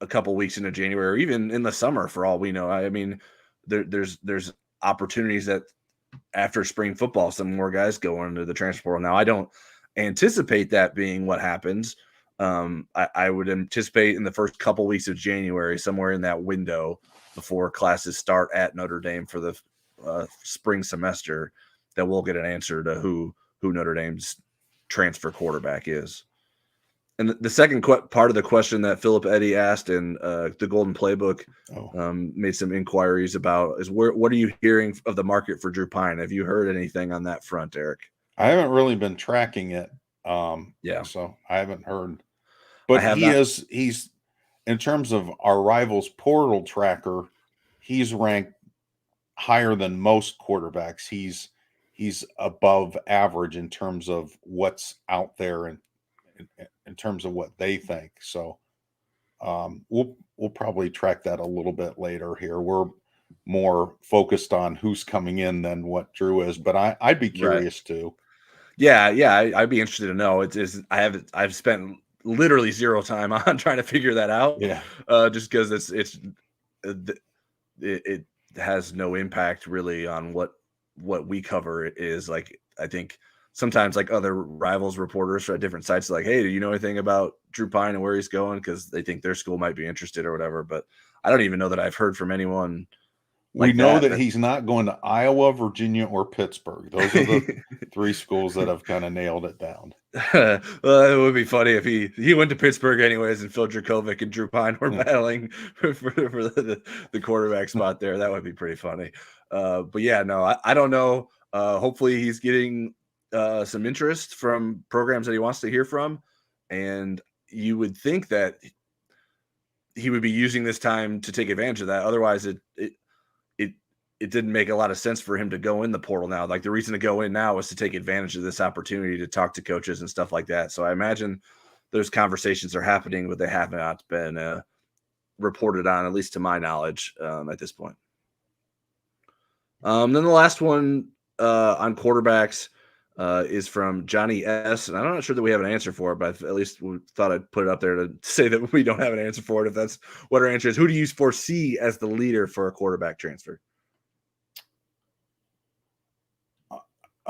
a couple weeks into January or even in the summer for all we know. I mean, there's opportunities that after spring football, some more guys go into the transfer portal. Now, I don't anticipate that being what happens. I would anticipate in the first couple weeks of January, somewhere in that window before classes start at Notre Dame for the spring semester, that we'll get an answer to who Notre Dame's transfer quarterback is. And the second part of the question that Philip Eddy asked in the Golden Playbook made some inquiries about is what are you hearing of the market for Drew Pyne? Have you heard anything on that front, Eric? I haven't really been tracking it. So I haven't heard. But he's in terms of our rivals portal tracker, he's ranked higher than most quarterbacks. He's above average in terms of what's out there and in terms of what they think. So we'll probably track that a little bit later here. We're more focused on who's coming in than what Drew is, but I'd be curious too. Yeah. I'd be interested to know. I've spent literally zero time on trying to figure that out. Yeah. Just because it has no impact really on what we cover. It is like, I think sometimes like other rivals reporters for different sites like, hey, do you know anything about Drew Pyne and where he's going? Because they think their school might be interested or whatever. But I don't even know that I've heard from anyone. We know that he's not going to Iowa, Virginia, or Pittsburgh. Those are the three schools that have kind of nailed it down. Well, it would be funny if he went to Pittsburgh anyways and Phil Dracovic and Drew Pyne were battling for the quarterback spot there. That would be pretty funny. But yeah, no, I don't know. Hopefully he's getting some interest from programs that he wants to hear from. And you would think that he would be using this time to take advantage of that. Otherwise, it didn't make a lot of sense for him to go in the portal now. Like the reason to go in now was to take advantage of this opportunity to talk to coaches and stuff like that. So I imagine those conversations are happening, but they have not been reported on, at least to my knowledge, at this point. Then the last one on quarterbacks is from Johnny S. And I'm not sure that we have an answer for it, but at least we thought I'd put it up there to say that we don't have an answer for it. If that's what our answer is, who do you foresee as the leader for a quarterback transfer?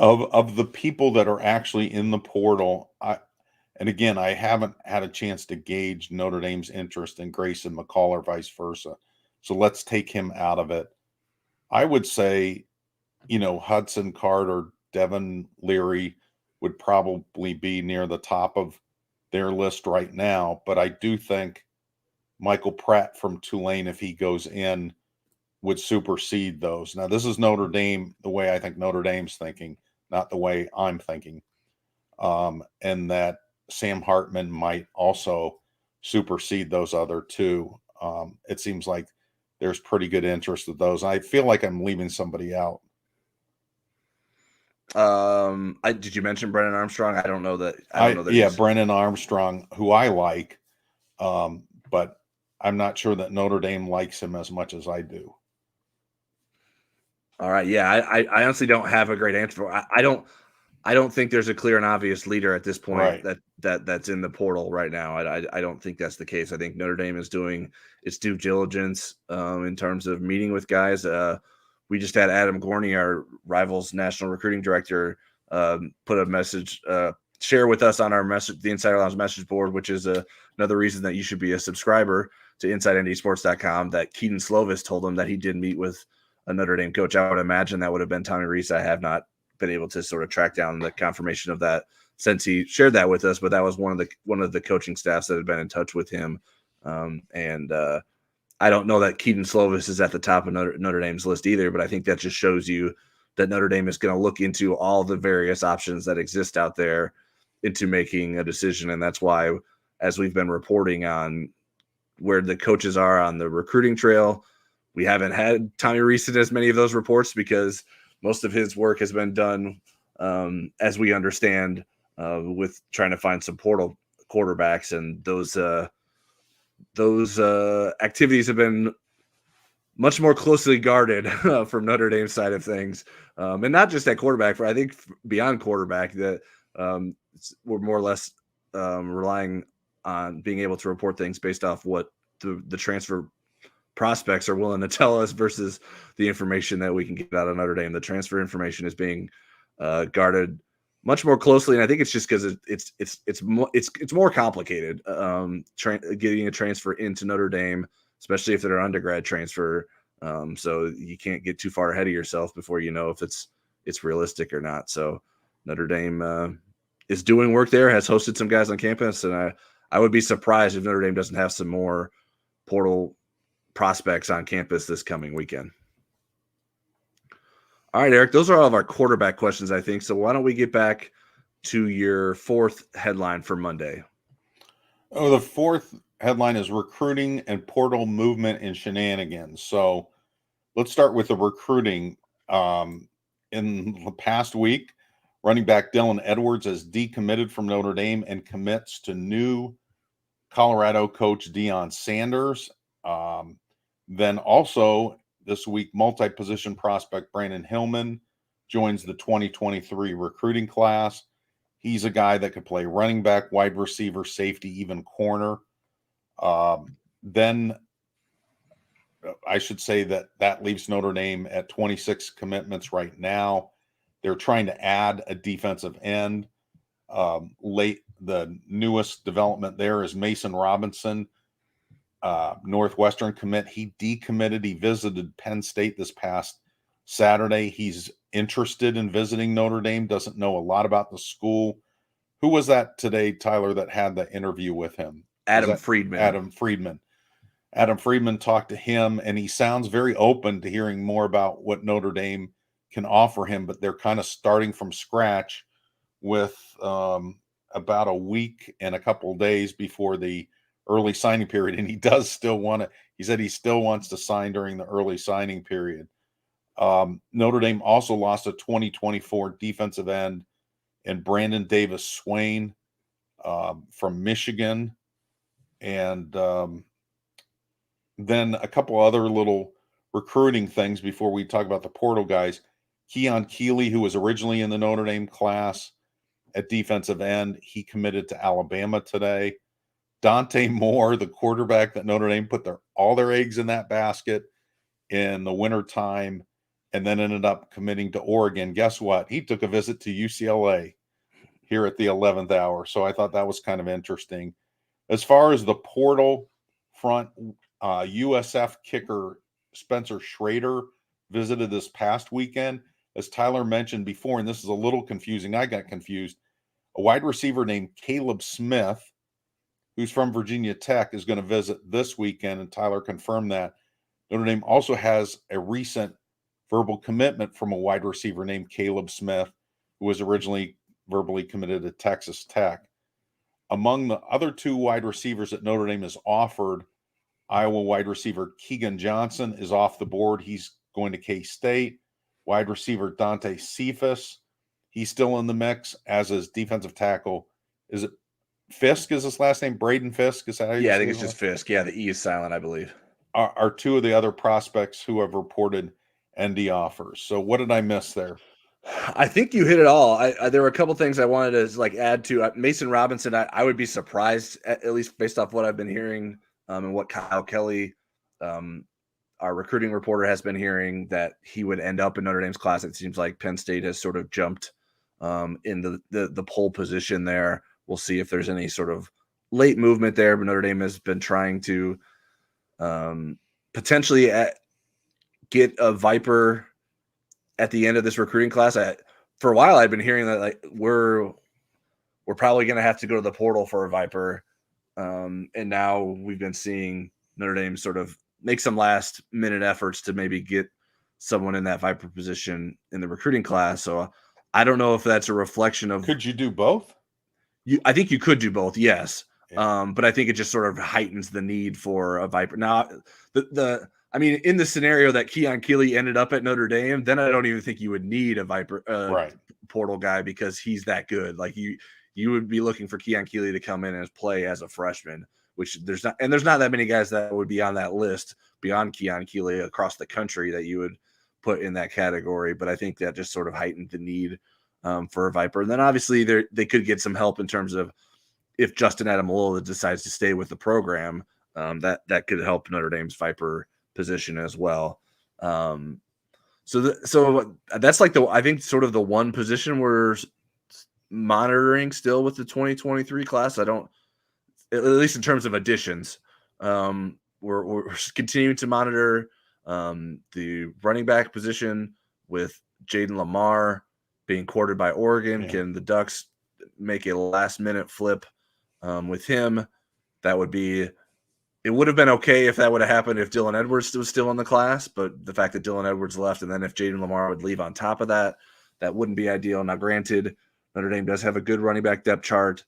Of the people that are actually in the portal, and again, I haven't had a chance to gauge Notre Dame's interest in Grayson McCall or vice versa. So let's take him out of it. I would say, Hudson Card or Devin Leary would probably be near the top of their list right now. But I do think Michael Pratt from Tulane, if he goes in, would supersede those. Now, this is Notre Dame, the way I think Notre Dame's thinking, not the way I'm thinking. And that Sam Hartman might also supersede those other two. It seems like there's pretty good interest with those. I feel like I'm leaving somebody out. Did you mention Brennan Armstrong? I don't know that. Yeah, Brennan Armstrong, who I like, but I'm not sure that Notre Dame likes him as much as I do. All right. Yeah. I honestly don't have a great answer for it. I don't think there's a clear and obvious leader at this point Right. that's in the portal right now. I don't think that's the case. I think Notre Dame is doing its due diligence in terms of meeting with guys. We just had Adam Gorney, our Rivals national recruiting director, put a message, share with us on our message, the Insider Lounge message board, which is another reason that you should be a subscriber to InsideNDSports.com, that Keaton Slovis told him that he did meet with a Notre Dame coach. I would imagine that would have been Tommy Rees. I have not been able to sort of track down the confirmation of that since he shared that with us, but that was one of the coaching staffs that had been in touch with him. I don't know that Keaton Slovis is at the top of Notre Dame's list either, but I think that just shows you that Notre Dame is going to look into all the various options that exist out there into making a decision. And that's why, as we've been reporting on where the coaches are on the recruiting trail, we haven't had Tommy Rees in as many of those reports because most of his work has been done, as we understand, with trying to find some portal quarterbacks, and those activities have been much more closely guarded from Notre Dame's side of things, and not just at quarterback. For I think beyond quarterback, that we're more or less relying on being able to report things based off what the transfer prospects are willing to tell us versus the information that we can get out of Notre Dame. The transfer information is being guarded much more closely, and I think it's just because it's more complicated getting a transfer into Notre Dame, especially if they're an undergrad transfer. So you can't get too far ahead of yourself before you know if it's realistic or not. So Notre Dame is doing work there, has hosted some guys on campus, and I would be surprised if Notre Dame doesn't have some more portal prospects on campus this coming weekend. All right, Eric, those are all of our quarterback questions, I think. So why don't we get back to your fourth headline for Monday? Oh, the fourth headline is recruiting and portal movement and shenanigans. So let's start with the recruiting. In the past week, running back Dylan Edwards has decommitted from Notre Dame and commits to new Colorado coach Deion Sanders. Then also this week, multi-position prospect Brandon Hillman joins the 2023 recruiting class. He's a guy that could play running back, wide receiver, safety, even corner. Then I should say that leaves Notre Dame at 26 commitments right now. They're trying to add a defensive end. The newest development there is Mason Robinson, Northwestern commit. He decommitted. He visited Penn State this past Saturday. He's interested in visiting Notre Dame, doesn't know a lot about the school. Who was that today, Tyler, that had the interview with him? Adam Friedman. Adam Friedman talked to him, and he sounds very open to hearing more about what Notre Dame can offer him, but they're kind of starting from scratch with about a week and a couple of days before the early signing period. And he does still want to, he said he still wants to sign during the early signing period. Notre Dame also lost a 2024 defensive end and Brandon Davis Swain from Michigan. And then a couple other little recruiting things before we talk about the portal guys. Keon Keeley, who was originally in the Notre Dame class at defensive end, he committed to Alabama today. Dante Moore, the quarterback that Notre Dame put all their eggs in that basket in the wintertime and then ended up committing to Oregon. Guess what? He took a visit to UCLA here at the 11th hour. So I thought that was kind of interesting. As far as the portal front, USF kicker Spencer Schrader visited this past weekend. As Tyler mentioned before, and this is a little confusing, I got confused, a wide receiver named Caleb Smith, who's from Virginia Tech, is going to visit this weekend, and Tyler confirmed that. Notre Dame also has a recent verbal commitment from a wide receiver named Caleb Smith, who was originally verbally committed to Texas Tech. Among the other two wide receivers that Notre Dame has offered, Iowa wide receiver Keegan Johnson is off the board. He's going to K-State. Wide receiver Dante Cephas, he's still in the mix, as is defensive tackle. Is it Fisk is his last name? Braden Fisk? Is that how you say I think it's just Fisk. Yeah, the E is silent, I believe. Are two of the other prospects who have reported ND offers. So what did I miss there? I think you hit it all. There were a couple things I wanted to add to Mason Robinson. I would be surprised, at least based off what I've been hearing and what Kyle Kelly, our recruiting reporter, has been hearing, that he would end up in Notre Dame's class. It seems like Penn State has sort of jumped in the pole position there. We'll see if there's any sort of late movement there, but Notre Dame has been trying to potentially get a Viper at the end of this recruiting class. For a while, I've been hearing that we're probably going to have to go to the portal for a Viper, and now we've been seeing Notre Dame sort of make some last minute efforts to maybe get someone in that Viper position in the recruiting class. So I don't know if that's a reflection of. Could you do both? I think you could do both, yes. Yeah. But I think it just sort of heightens the need for a Viper. Now, in the scenario that Keon Keeley ended up at Notre Dame, then I don't even think you would need a Viper Right. portal guy, because he's that good. Like you would be looking for Keon Keeley to come in and play as a freshman, which there's not that many guys that would be on that list beyond Keon Keeley across the country that you would put in that category. But I think that just sort of heightened the need for a Viper. And then obviously they could get some help in terms of if Justin Adamalola decides to stay with the program, that could help Notre Dame's Viper position as well. So that's I think sort of the one position we're monitoring still with the 2023 class. At least in terms of additions, we're continuing to monitor the running back position with Jaden Lamar being courted by Oregon. Yeah. Can the Ducks make a last-minute flip with him? It would have been okay if that would have happened if Dylan Edwards was still in the class, but the fact that Dylan Edwards left, and then if Jaden Lamar would leave on top of that, that wouldn't be ideal. Now, granted, Notre Dame does have a good running back depth chart.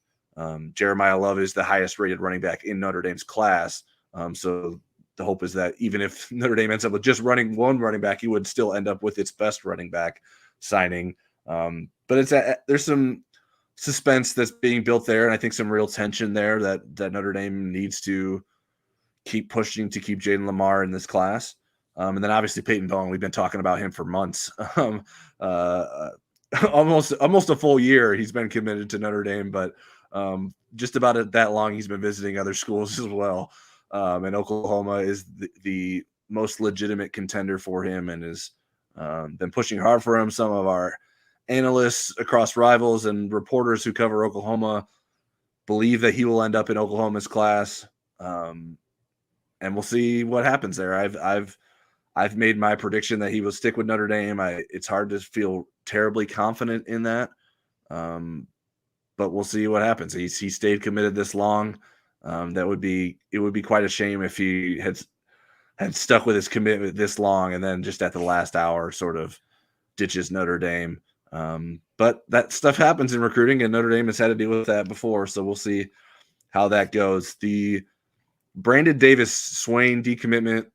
Jeremiah Love is the highest-rated running back in Notre Dame's class, so the hope is that even if Notre Dame ends up with just running one running back, he would still end up with its best running back signing. But there's some suspense that's being built there, and I think some real tension there that Notre Dame needs to keep pushing to keep Jaden Lamar in this class. And then obviously Peyton Bowen, we've been talking about him for months. Almost a full year he's been committed to Notre Dame, but just about that long he's been visiting other schools as well. And Oklahoma is the most legitimate contender for him, and has been pushing hard for him. Some of our analysts across Rivals and reporters who cover Oklahoma believe that he will end up in Oklahoma's class. And we'll see what happens there. I've made my prediction that he will stick with Notre Dame. It's hard to feel terribly confident in that, but we'll see what happens. He stayed committed this long. It would be quite a shame if he had stuck with his commitment this long and then just at the last hour sort of ditches Notre Dame. But that stuff happens in recruiting, and Notre Dame has had to deal with that before. So we'll see how that goes. The Brandon Davis Swain decommitment,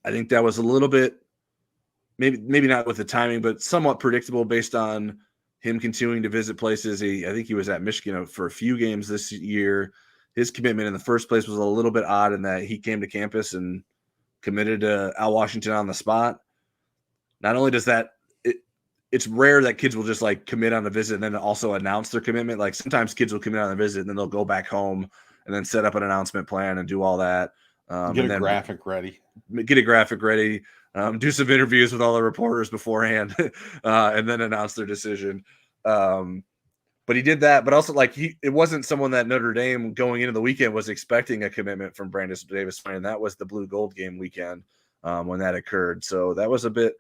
I think that was a little bit, maybe not with the timing, but somewhat predictable based on him continuing to visit places. I think he was at Michigan for a few games this year. His commitment in the first place was a little bit odd in that he came to campus and committed to Al Washington on the spot. Not only does that, it's rare that kids will just commit on the visit and then also announce their commitment. Like sometimes kids will commit on the visit and then they'll go back home and then set up an announcement plan and do all that. Get a graphic ready. Do some interviews with all the reporters beforehand, and then announce their decision. But he did that. But also, it wasn't someone that Notre Dame going into the weekend was expecting a commitment from Brandon Davis. And that was the Blue Gold game weekend when that occurred. So that was a bit.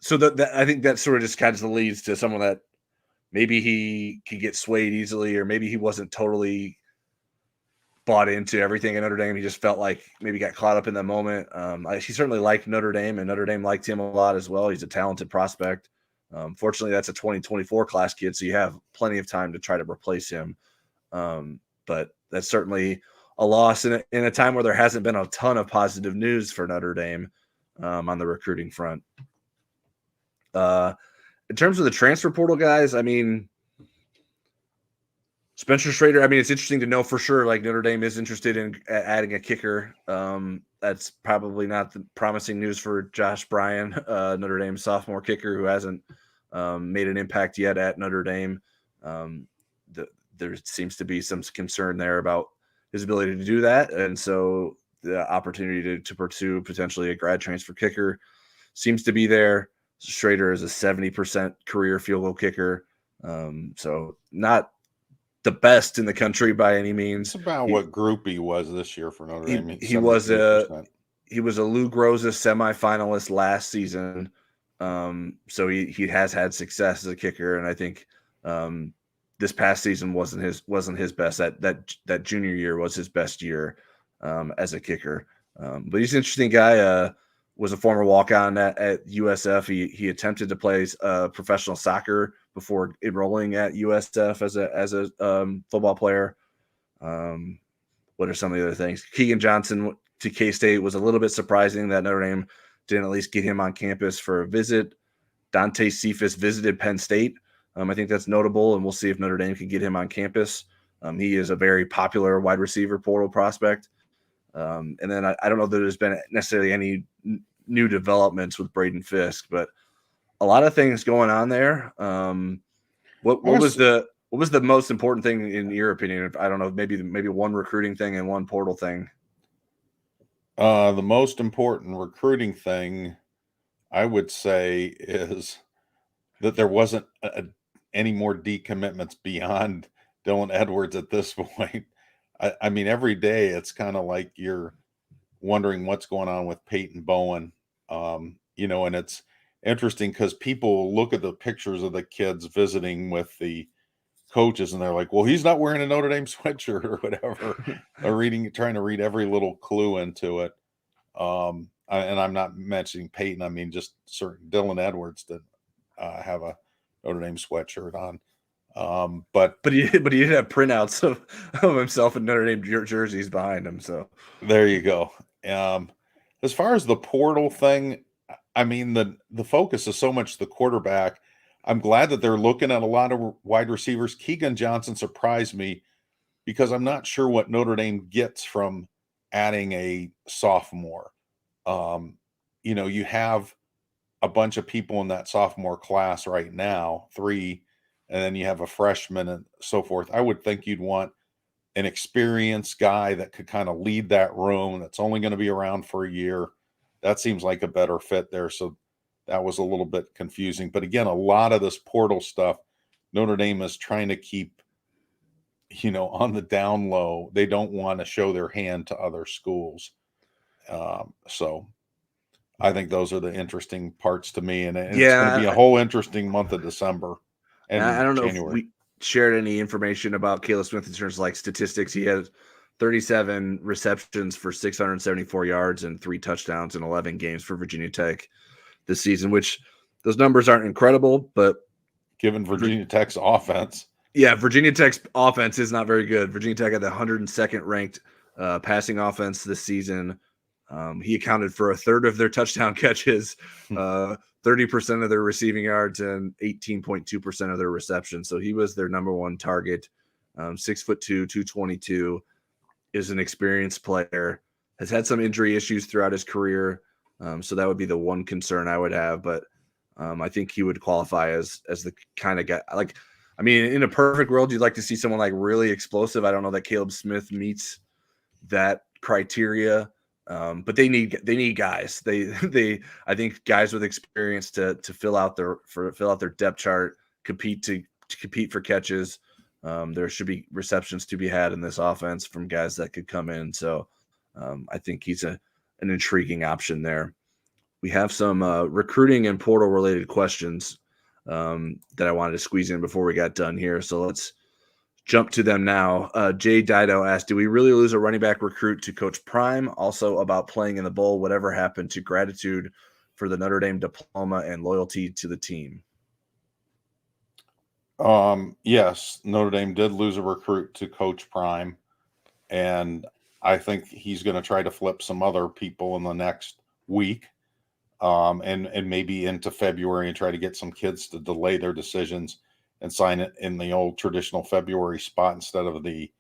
So that I think that sort of just kind of leads to someone that maybe he could get swayed easily, or maybe he wasn't totally bought into everything at Notre Dame. He just felt like maybe got caught up in the moment. He certainly liked Notre Dame, and Notre Dame liked him a lot as well. He's a talented prospect. Fortunately, that's a 2024 class kid, so you have plenty of time to try to replace him. But that's certainly a loss in a time where there hasn't been a ton of positive news for Notre Dame on the recruiting front. In terms of the transfer portal guys, I mean, Spencer Schrader, I mean, it's interesting to know for sure, Notre Dame is interested in adding a kicker. that's probably not the promising news for Josh Bryan, Notre Dame sophomore kicker who hasn't made an impact yet at Notre Dame. There seems to be some concern there about his ability to do that, and so the opportunity to pursue potentially a grad transfer kicker seems to be there. Schrader is a 70% career field goal kicker, so not the best in the country by any means. It's about what group he was this year for Notre Dame. He was a 73%. Lou Groza semifinalist last season, so he has had success as a kicker, and I think this past season wasn't his best. That junior year was his best year as a kicker. But he's an interesting guy. Was a former walk-on at USF. He attempted to play professional soccer before enrolling at USF as a football player. What are some of the other things? Keegan Johnson to K-State was a little bit surprising that Notre Dame didn't at least get him on campus for a visit. Dante Cephas visited Penn State. I think that's notable, and we'll see if Notre Dame can get him on campus. He is a very popular wide receiver portal prospect. And then I don't know that there's been necessarily any new developments with Braden Fisk, but a lot of things going on there. What was the most important thing in your opinion? I don't know, maybe one recruiting thing and one portal thing. The most important recruiting thing I would say is that there wasn't any more decommitments beyond Dylan Edwards at this point. I mean, every day it's kind of like you're wondering what's going on with Peyton Bowen. And it's interesting because people look at the pictures of the kids visiting with the coaches and they're like, well, he's not wearing a Notre Dame sweatshirt or whatever. They're trying to read every little clue into it. And I'm not mentioning Peyton. I mean, just certain Dylan Edwards that have a Notre Dame sweatshirt on. But he did have printouts of himself in Notre Dame jerseys behind him. So there you go. As far as the portal thing, I mean, the focus is so much the quarterback. I'm glad that they're looking at a lot of wide receivers. Keegan Johnson surprised me because I'm not sure what Notre Dame gets from adding a sophomore. You have a bunch of people in that sophomore class right now, 3, and then you have a freshman and so forth. I would think you'd want an experienced guy that could kind of lead that room that's only going to be around for a year. That seems like a better fit there. So that was a little bit confusing. But again, a lot of this portal stuff, Notre Dame is trying to keep, on the down low. They don't want to show their hand to other schools. So I think those are the interesting parts to me. And it's going to be a whole interesting month of December. And I don't know January. if we shared any information about Caleb Smith in terms of like statistics. He had 37 receptions for 674 yards and 3 touchdowns in 11 games for Virginia Tech this season, which those numbers aren't incredible, but given Virginia Tech's offense. Yeah, Virginia Tech's offense is not very good. Virginia Tech had the 102nd ranked passing offense this season. He accounted for a third of their touchdown catches, 30% of their receiving yards, and 18.2% of their receptions. So he was their number one target. 6'2", 222, is an experienced player, has had some injury issues throughout his career. So that would be the one concern I would have. But I think he would qualify as the kind of guy. In a perfect world, you'd like to see someone like really explosive. I don't know that Caleb Smith meets that criteria. But they need guys. I think guys with experience to fill out their depth chart, compete for catches. There should be receptions to be had in this offense from guys that could come in. So I think he's an intriguing option there. We have some recruiting and portal related questions that I wanted to squeeze in before we got done here. So let's jump to them now. Jay Dido asked, do we really lose a running back recruit to Coach Pyne? Also about playing in the bowl, whatever happened to gratitude for the Notre Dame diploma and loyalty to the team? Yes, Notre Dame did lose a recruit to Coach Pyne, and I think he's going to try to flip some other people in the next week, and maybe into February and try to get some kids to delay their decisions and sign it in the old traditional February spot instead of the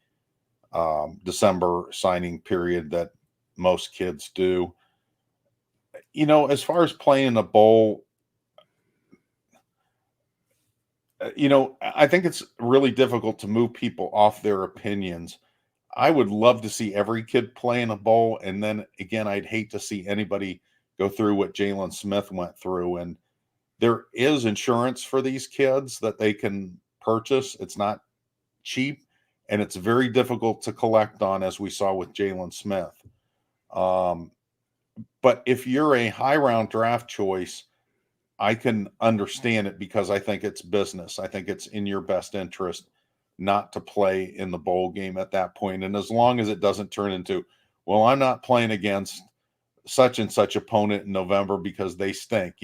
December signing period that most kids do. As far as playing in a bowl, I think it's really difficult to move people off their opinions. I would love to see every kid play in a bowl. And then again, I'd hate to see anybody go through what Jalen Smith went through. And there is insurance for these kids that they can purchase. It's not cheap, and it's very difficult to collect on, as we saw with Jalen Smith. But if you're a high round draft choice, I can understand it because I think it's business. I think it's in your best interest not to play in the bowl game at that point. And as long as it doesn't turn into, well, I'm not playing against such and such opponent in November because they stink,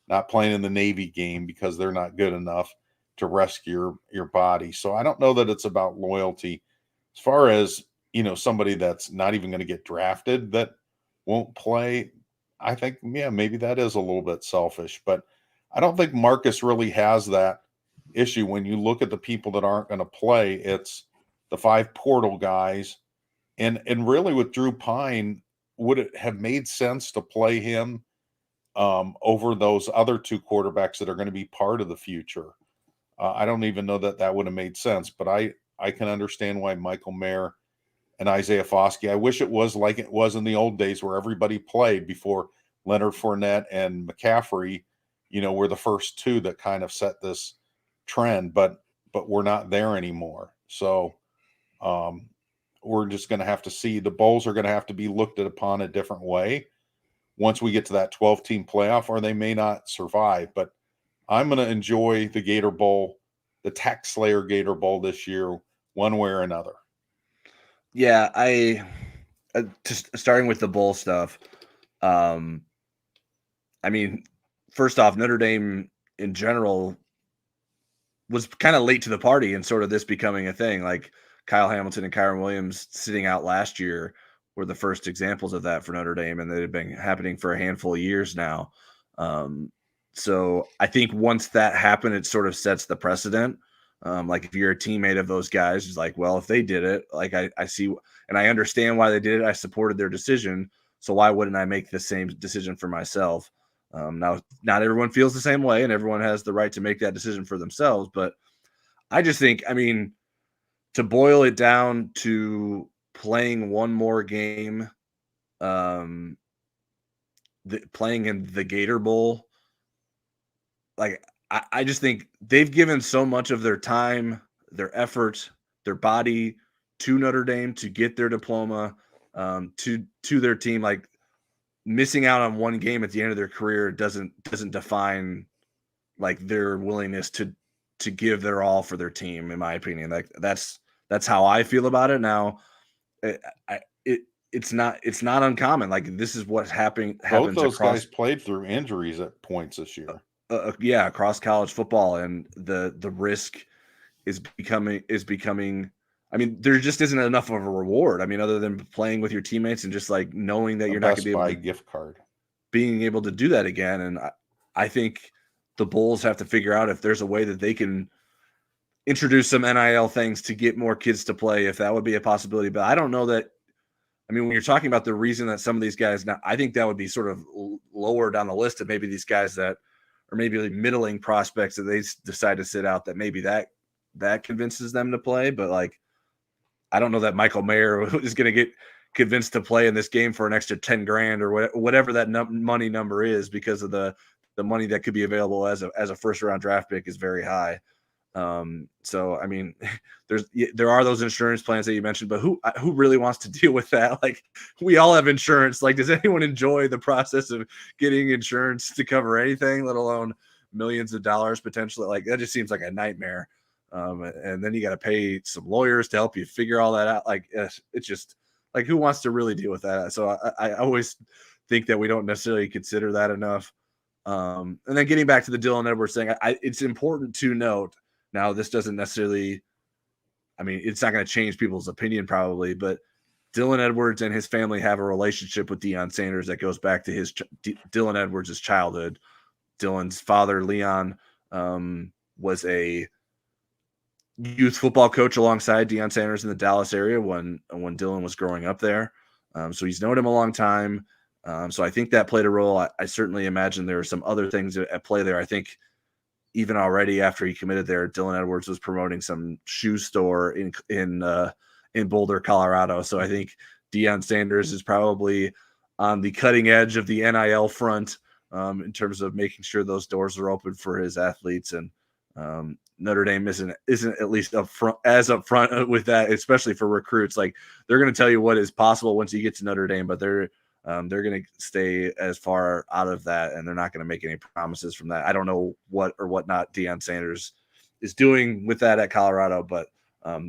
not playing in the Navy game because they're not good enough to rescue your body. So I don't know that it's about loyalty. As far as, somebody that's not even going to get drafted that won't play, I think, yeah, maybe that is a little bit selfish, but I don't think Marcus really has that issue. When you look at the people that aren't going to play, it's the 5 portal guys. And really with Drew Pyne, would it have made sense to play him over those other 2 quarterbacks that are going to be part of the future? I don't even know that would have made sense, but I can understand why Michael Mayer and Isaiah Foskey. I wish it was like it was in the old days where everybody played before Leonard Fournette and McCaffrey, were the first 2 that kind of set this trend, but we're not there anymore. So we're just going to have to see. The bowls are going to have to be looked at upon a different way once we get to that 12-team playoff, or they may not survive. But I'm going to enjoy the Gator Bowl, the Tax Slayer Gator Bowl this year, one way or another. Yeah, just starting with the bowl stuff. First off, Notre Dame in general was kind of late to the party and sort of this becoming a thing. Like Kyle Hamilton and Kyron Williams sitting out last year were the first examples of that for Notre Dame, and they had been happening for a handful of years now. So I think once that happened, it sort of sets the precedent. Like if you're a teammate of those guys, it's like, well, if they did it, like I see, and I understand why they did it. I supported their decision. So why wouldn't I make the same decision for myself? Now, not everyone feels the same way, and everyone has the right to make that decision for themselves. But I just think, to boil it down to playing one more game, playing in the Gator Bowl, like I just think they've given so much of their time, their effort, their body to Notre Dame to get their diploma, to their team. Like missing out on one game at the end of their career doesn't define like their willingness to give their all for their team, in my opinion. Like that's how I feel about it now. It's not uncommon. Like this is what happens. Both those guys played through injuries at points this year. Yeah, across college football, and the risk is becoming. There just isn't enough of a reward. Other than playing with your teammates and just like knowing that you're not going to be able to gift card, being able to do that again. And I think the Bulls have to figure out if there's a way that they can introduce some NIL things to get more kids to play, if that would be a possibility. But I don't know that. When you're talking about the reason that some of these guys now, I think that would be sort of lower down the list of maybe these guys that are maybe like middling prospects that they decide to sit out, that maybe that convinces them to play. But like, I don't know that Michael Mayer is going to get convinced to play in this game for an extra 10 grand or whatever that money number is, because of the money that could be available as a first round draft pick is very high. So there are those insurance plans that you mentioned, but who really wants to deal with that? Like, we all have insurance. Like, does anyone enjoy the process of getting insurance to cover anything, let alone millions of dollars potentially? Like, that just seems like a nightmare. And then you got to pay some lawyers to help you figure all that out. Like, it's just like, who wants to really deal with that? So I always think that we don't necessarily consider that enough. And then getting back to the Dylan Edwards thing, it's important to note. Now, this doesn't necessarily, it's not going to change people's opinion probably, but Dylan Edwards and his family have a relationship with Deion Sanders that goes back to Dylan Edwards' childhood. Dylan's father, Leon, was a youth football coach alongside Deion Sanders in the Dallas area when Dylan was growing up there. So he's known him a long time. So I think that played a role. I certainly imagine there are some other things at play there. I think even already after he committed there, Dylan Edwards was promoting some shoe store in Boulder, Colorado. So I think Deion Sanders is probably on the cutting edge of the NIL front in terms of making sure those doors are open for his athletes. And Notre Dame isn't at least upfront with that, especially for recruits. Like, they're going to tell you what is possible once you get to Notre Dame, but they're going to stay as far out of that, and they're not going to make any promises from that. I don't know what or what not Deion Sanders is doing with that at Colorado, but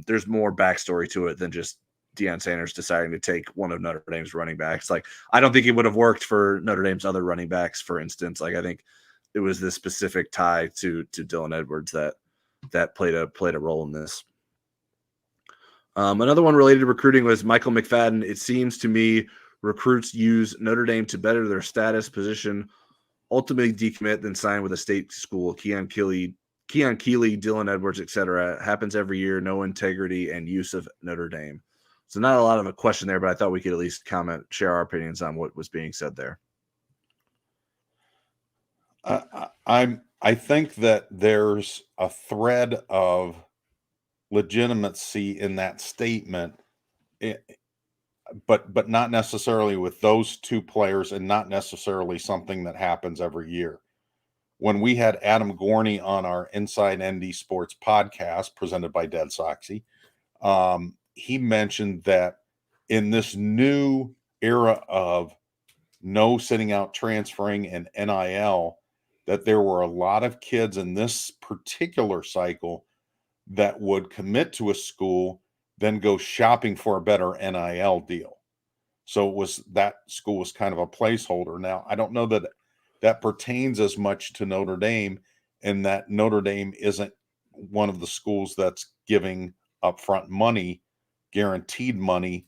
there's more backstory to it than just Deion Sanders deciding to take one of Notre Dame's running backs. Like, I don't think it would have worked for Notre Dame's other running backs, for instance. Like, I think it was this specific tie to Dylan Edwards that played a role in this. Another one related to recruiting was Michael McFadden. It seems to me recruits use Notre Dame to better their status, position, ultimately decommit, then sign with a state school. Keon Keeley, Dylan Edwards, etc. Happens every year. No integrity and use of Notre Dame. So not a lot of a question there, but I thought we could at least share our opinions on what was being said there. I think that there's a thread of legitimacy in that statement, but not necessarily with those two players, and not necessarily something that happens every year. When we had Adam Gorney on our Inside ND Sports podcast presented by Dead Soxy, he mentioned that in this new era of no sitting out transferring and NIL, that there were a lot of kids in this particular cycle that would commit to a school, then go shopping for a better NIL deal. So that school was kind of a placeholder. Now, I don't know that that pertains as much to Notre Dame, and that Notre Dame isn't one of the schools that's giving upfront money, guaranteed money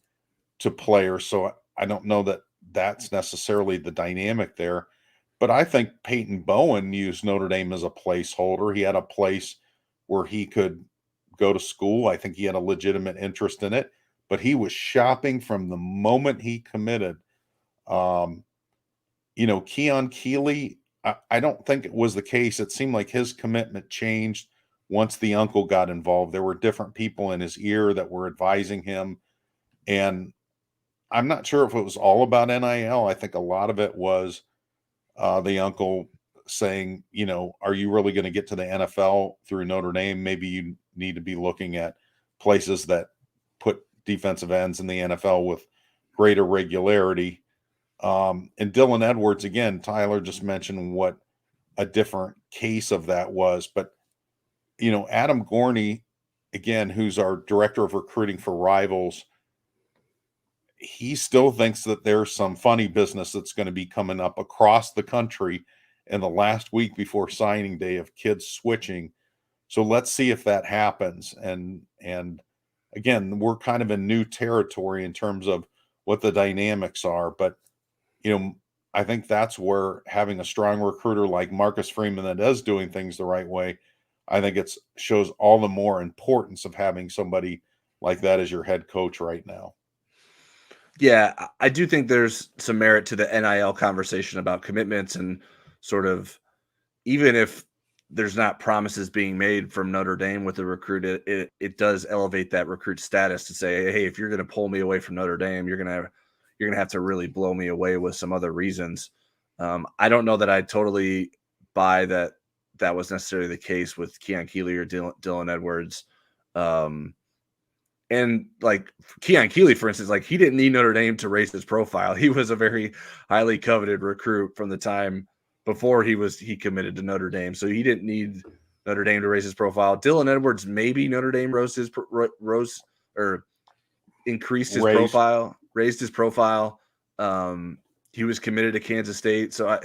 to players. So I don't know that that's necessarily the dynamic there. But I think Peyton Bowen used Notre Dame as a placeholder. He had a place where he could go to school. I think he had a legitimate interest in it, but he was shopping from the moment he committed. Keon Keeley, I don't think it was the case. It seemed like his commitment changed once the uncle got involved. There were different people in his ear that were advising him. And I'm not sure if it was all about NIL. I think a lot of it was the uncle saying, are you really going to get to the NFL through Notre Dame? Maybe you need to be looking at places that put defensive ends in the NFL with greater regularity. And Dylan Edwards, again, Tyler just mentioned what a different case of that was. But, Adam Gorney, again, who's our director of recruiting for Rivals, he still thinks that there's some funny business that's going to be coming up across the country in the last week before signing day of kids switching. So let's see if that happens. And again, we're kind of in new territory in terms of what the dynamics are. But, I think that's where having a strong recruiter like Marcus Freeman that is doing things the right way, I think it shows all the more importance of having somebody like that as your head coach right now. Yeah, I do think there's some merit to the NIL conversation about commitments, and sort of, even if there's not promises being made from Notre Dame with the recruit, it does elevate that recruit status to say, hey, if you're going to pull me away from Notre Dame, you're going to have to really blow me away with some other reasons. I don't know that I totally buy that was necessarily the case with Keon Keeley or Dylan Edwards. And like Keon Keeley, for instance, like, he didn't need Notre Dame to raise his profile. He was a very highly coveted recruit from the time before he committed to Notre Dame. So he didn't need Notre Dame to raise his profile. Dylan Edwards, maybe Notre Dame increased his profile, raised his profile. He was committed to Kansas State. So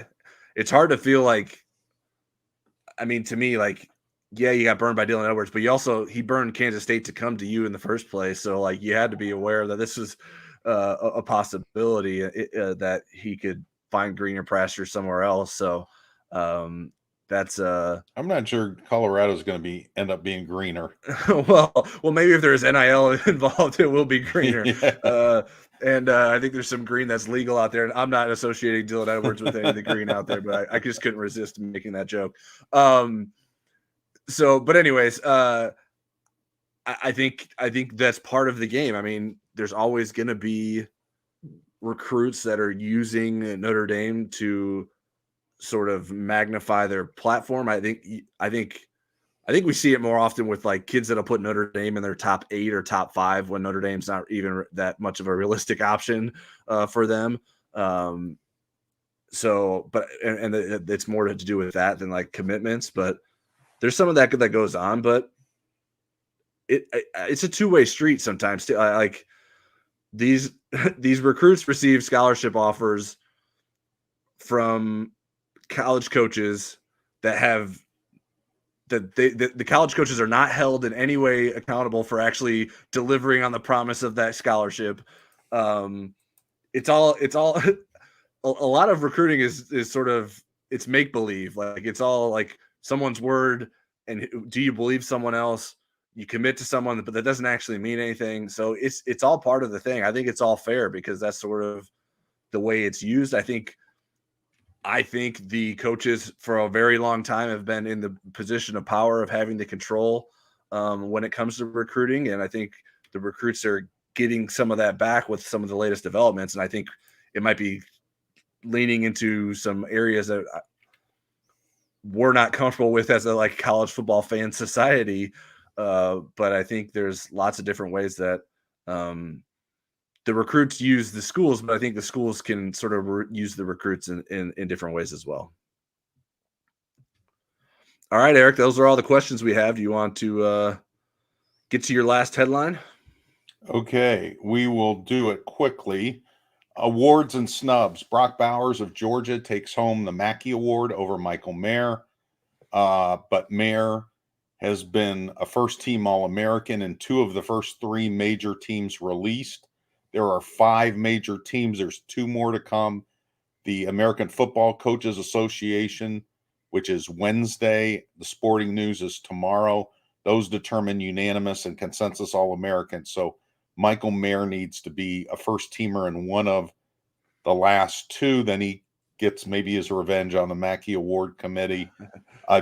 it's hard to feel like, to me, like, yeah, you got burned by Dylan Edwards, but he burned Kansas State to come to you in the first place. So, like, you had to be aware that this was a possibility that he could find greener pasture somewhere else. So, that's I'm not sure Colorado's going to end up being greener. well, maybe if there's NIL involved, it will be greener. Yeah. And I think there's some green that's legal out there. And I'm not associating Dylan Edwards with any of the green out there, but I just couldn't resist making that joke. But anyways, I think that's part of the game. I mean, there's always going to be recruits that are using Notre Dame to sort of magnify their platform. I think we see it more often with like kids that'll put Notre Dame in their top 8 or top 5 when Notre Dame's not even that much of a realistic option for them. It's more to do with that than like commitments, but there's some of that goes on, but it's a two-way street sometimes too. Like these recruits receive scholarship offers from college coaches that have the college coaches are not held in any way accountable for actually delivering on the promise of that scholarship. It's all a lot of recruiting is sort of, it's make believe. Like it's all like someone's word, and do you believe someone else? You commit to someone, but that doesn't actually mean anything. So it's all part of the thing. I think it's all fair because that's sort of the way it's used. I think the coaches for a very long time have been in the position of power of having the control when it comes to recruiting. And I think the recruits are getting some of that back with some of the latest developments. And I think it might be leaning into some areas that we're not comfortable with as a like college football fan society. But I think there's lots of different ways that the recruits use the schools, but I think the schools can sort of use the recruits in different ways as well. All right, Eric, those are all the questions we have. Do you want to get to your last headline? Okay, we will do it quickly. Awards and snubs. Brock Bowers of Georgia takes home the Mackey Award over Michael Mayer. But Mayer has been a first-team All-American in 2 of the first 3 major teams released. There are 5 major teams. There's 2 more to come. The American Football Coaches Association, which is Wednesday. The Sporting News is tomorrow. Those determine unanimous and consensus All-Americans. So Michael Mayer needs to be a first-teamer in one of the last 2. Then he gets maybe his revenge on the Mackey Award Committee.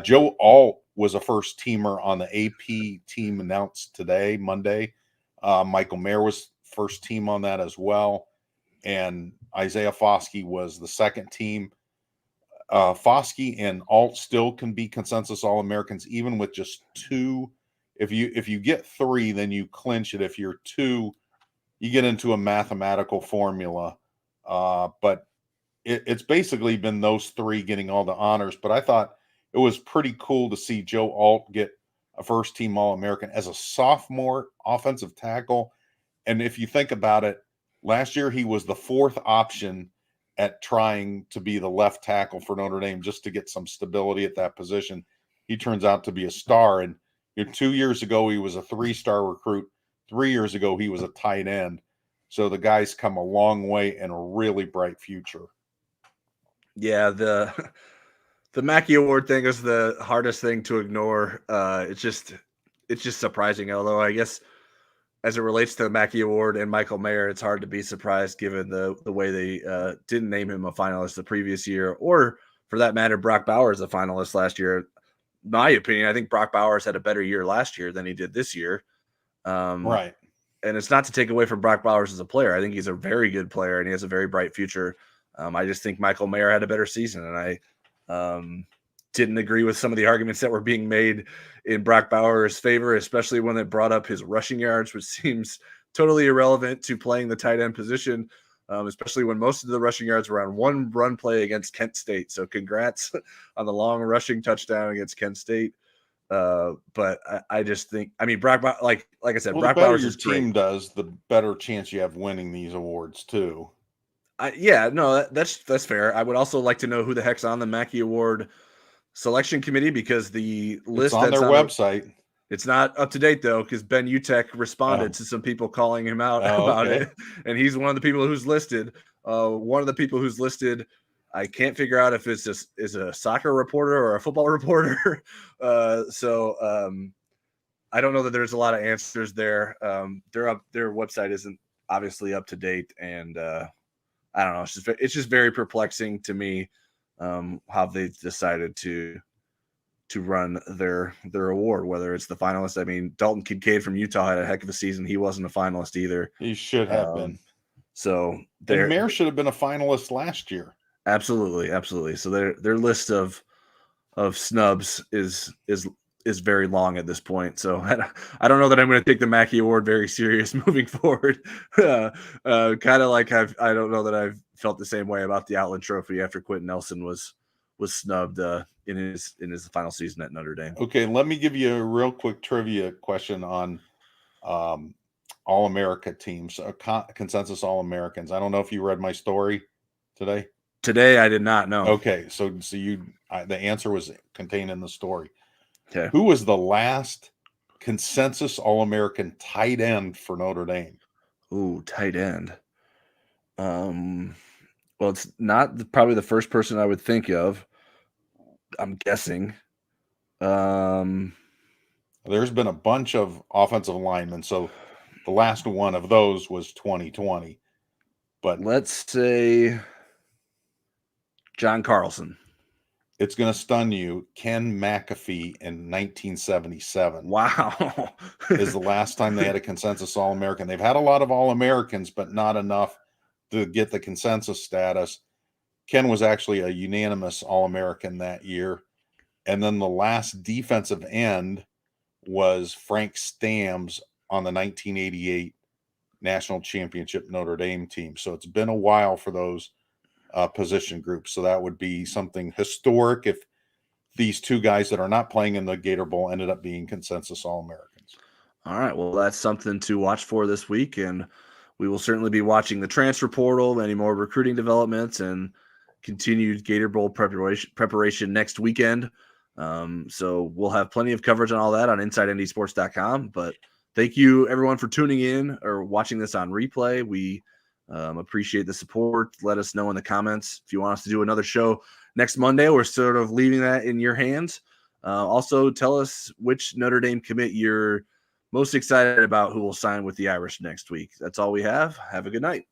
Joe Alt was a first-teamer on the AP team announced today, Monday. Michael Mayer was first team on that as well. And Isaiah Foskey was the second team. Foskey and Alt still can be consensus All-Americans, even with just 2. If you get 3, then you clinch it. If you're 2, you get into a mathematical formula. But it's basically been those 3 getting all the honors. But I thought it was pretty cool to see Joe Alt get a first-team All-American as a sophomore offensive tackle. And if you think about it, last year he was the 4th option at trying to be the left tackle for Notre Dame just to get some stability at that position. He turns out to be a star. And 2 years ago, he was a 3-star recruit. 3 years ago, he was a tight end. So the guy's come a long way and a really bright future. Yeah, the Mackey Award thing is the hardest thing to ignore. It's just surprising. Although I guess as it relates to the Mackey Award and Michael Mayer, it's hard to be surprised given the way they didn't name him a finalist the previous year, or for that matter, Brock Bowers a finalist last year. In my opinion, I think Brock Bowers had a better year last year than he did this year. Right. And it's not to take away from Brock Bowers as a player. I think he's a very good player and he has a very bright future. I just think Michael Mayer had a better season, and I didn't agree with some of the arguments that were being made in Brock Bowers' favor, especially when it brought up his rushing yards, which seems totally irrelevant to playing the tight end position, especially when most of the rushing yards were on one run play against Kent State. So congrats on the long rushing touchdown against Kent State. But I just think, I mean, like I said, well, Brock the better Bowers your is team great. does, the better chance you have winning these awards too. That's fair. I would also like to know who the heck's on the Mackey Award selection committee, because the list it's on that's their website. It's not up to date though, because Ben Utek responded to some people calling him out about it, and he's one of the people who's listed. One of the people who's listed I can't figure out if it's just is a soccer reporter or a football reporter. I don't know that there's a lot of answers there. Their website isn't obviously up to date, and I don't know. It's just very perplexing to me how they decided to run their award, whether it's the finalists. I mean, Dalton Kincaid from Utah had a heck of a season. He wasn't a finalist either. He should have been. So and Mayer should have been a finalist last year. Absolutely. So their list of snubs is very long at this point. So I don't know that I'm going to take the Mackey Award very serious moving forward. Kind of like I don't know that I've felt the same way about the Outland Trophy after Quentin Nelson was snubbed in his final season at Notre Dame. Okay, let me give you a real quick trivia question on All-America teams, consensus All-Americans. I don't know if you read my story today. Today, I did not know. Okay, so the answer was contained in the story. Okay. Who was the last consensus All-American tight end for Notre Dame? Ooh, tight end. Well, it's not probably the first person I would think of. I'm guessing. There's been a bunch of offensive linemen, so the last one of those was 2020. But let's say John Carlson. It's going to stun you. Ken McAfee in 1977. Wow. is the last time they had a consensus All-American. They've had a lot of All-Americans, but not enough to get the consensus status. Ken was actually a unanimous All-American that year. And then the last defensive end was Frank Stamms on the 1988 National Championship Notre Dame team. So it's been a while for those position groups. So that would be something historic if these two guys that are not playing in the Gator Bowl ended up being consensus All-Americans. All right. Well, that's something to watch for this week. And we will certainly be watching the transfer portal, any more recruiting developments, and continued Gator Bowl preparation next weekend. So we'll have plenty of coverage on all that on InsideNDSports.com. But thank you, everyone, for tuning in or watching this on replay. We appreciate the support. Let us know in the comments if you want us to do another show next Monday. We're sort of leaving that in your hands. Also, tell us which Notre Dame commit you're most excited about who will sign with the Irish next week. That's all we have. Have a good night.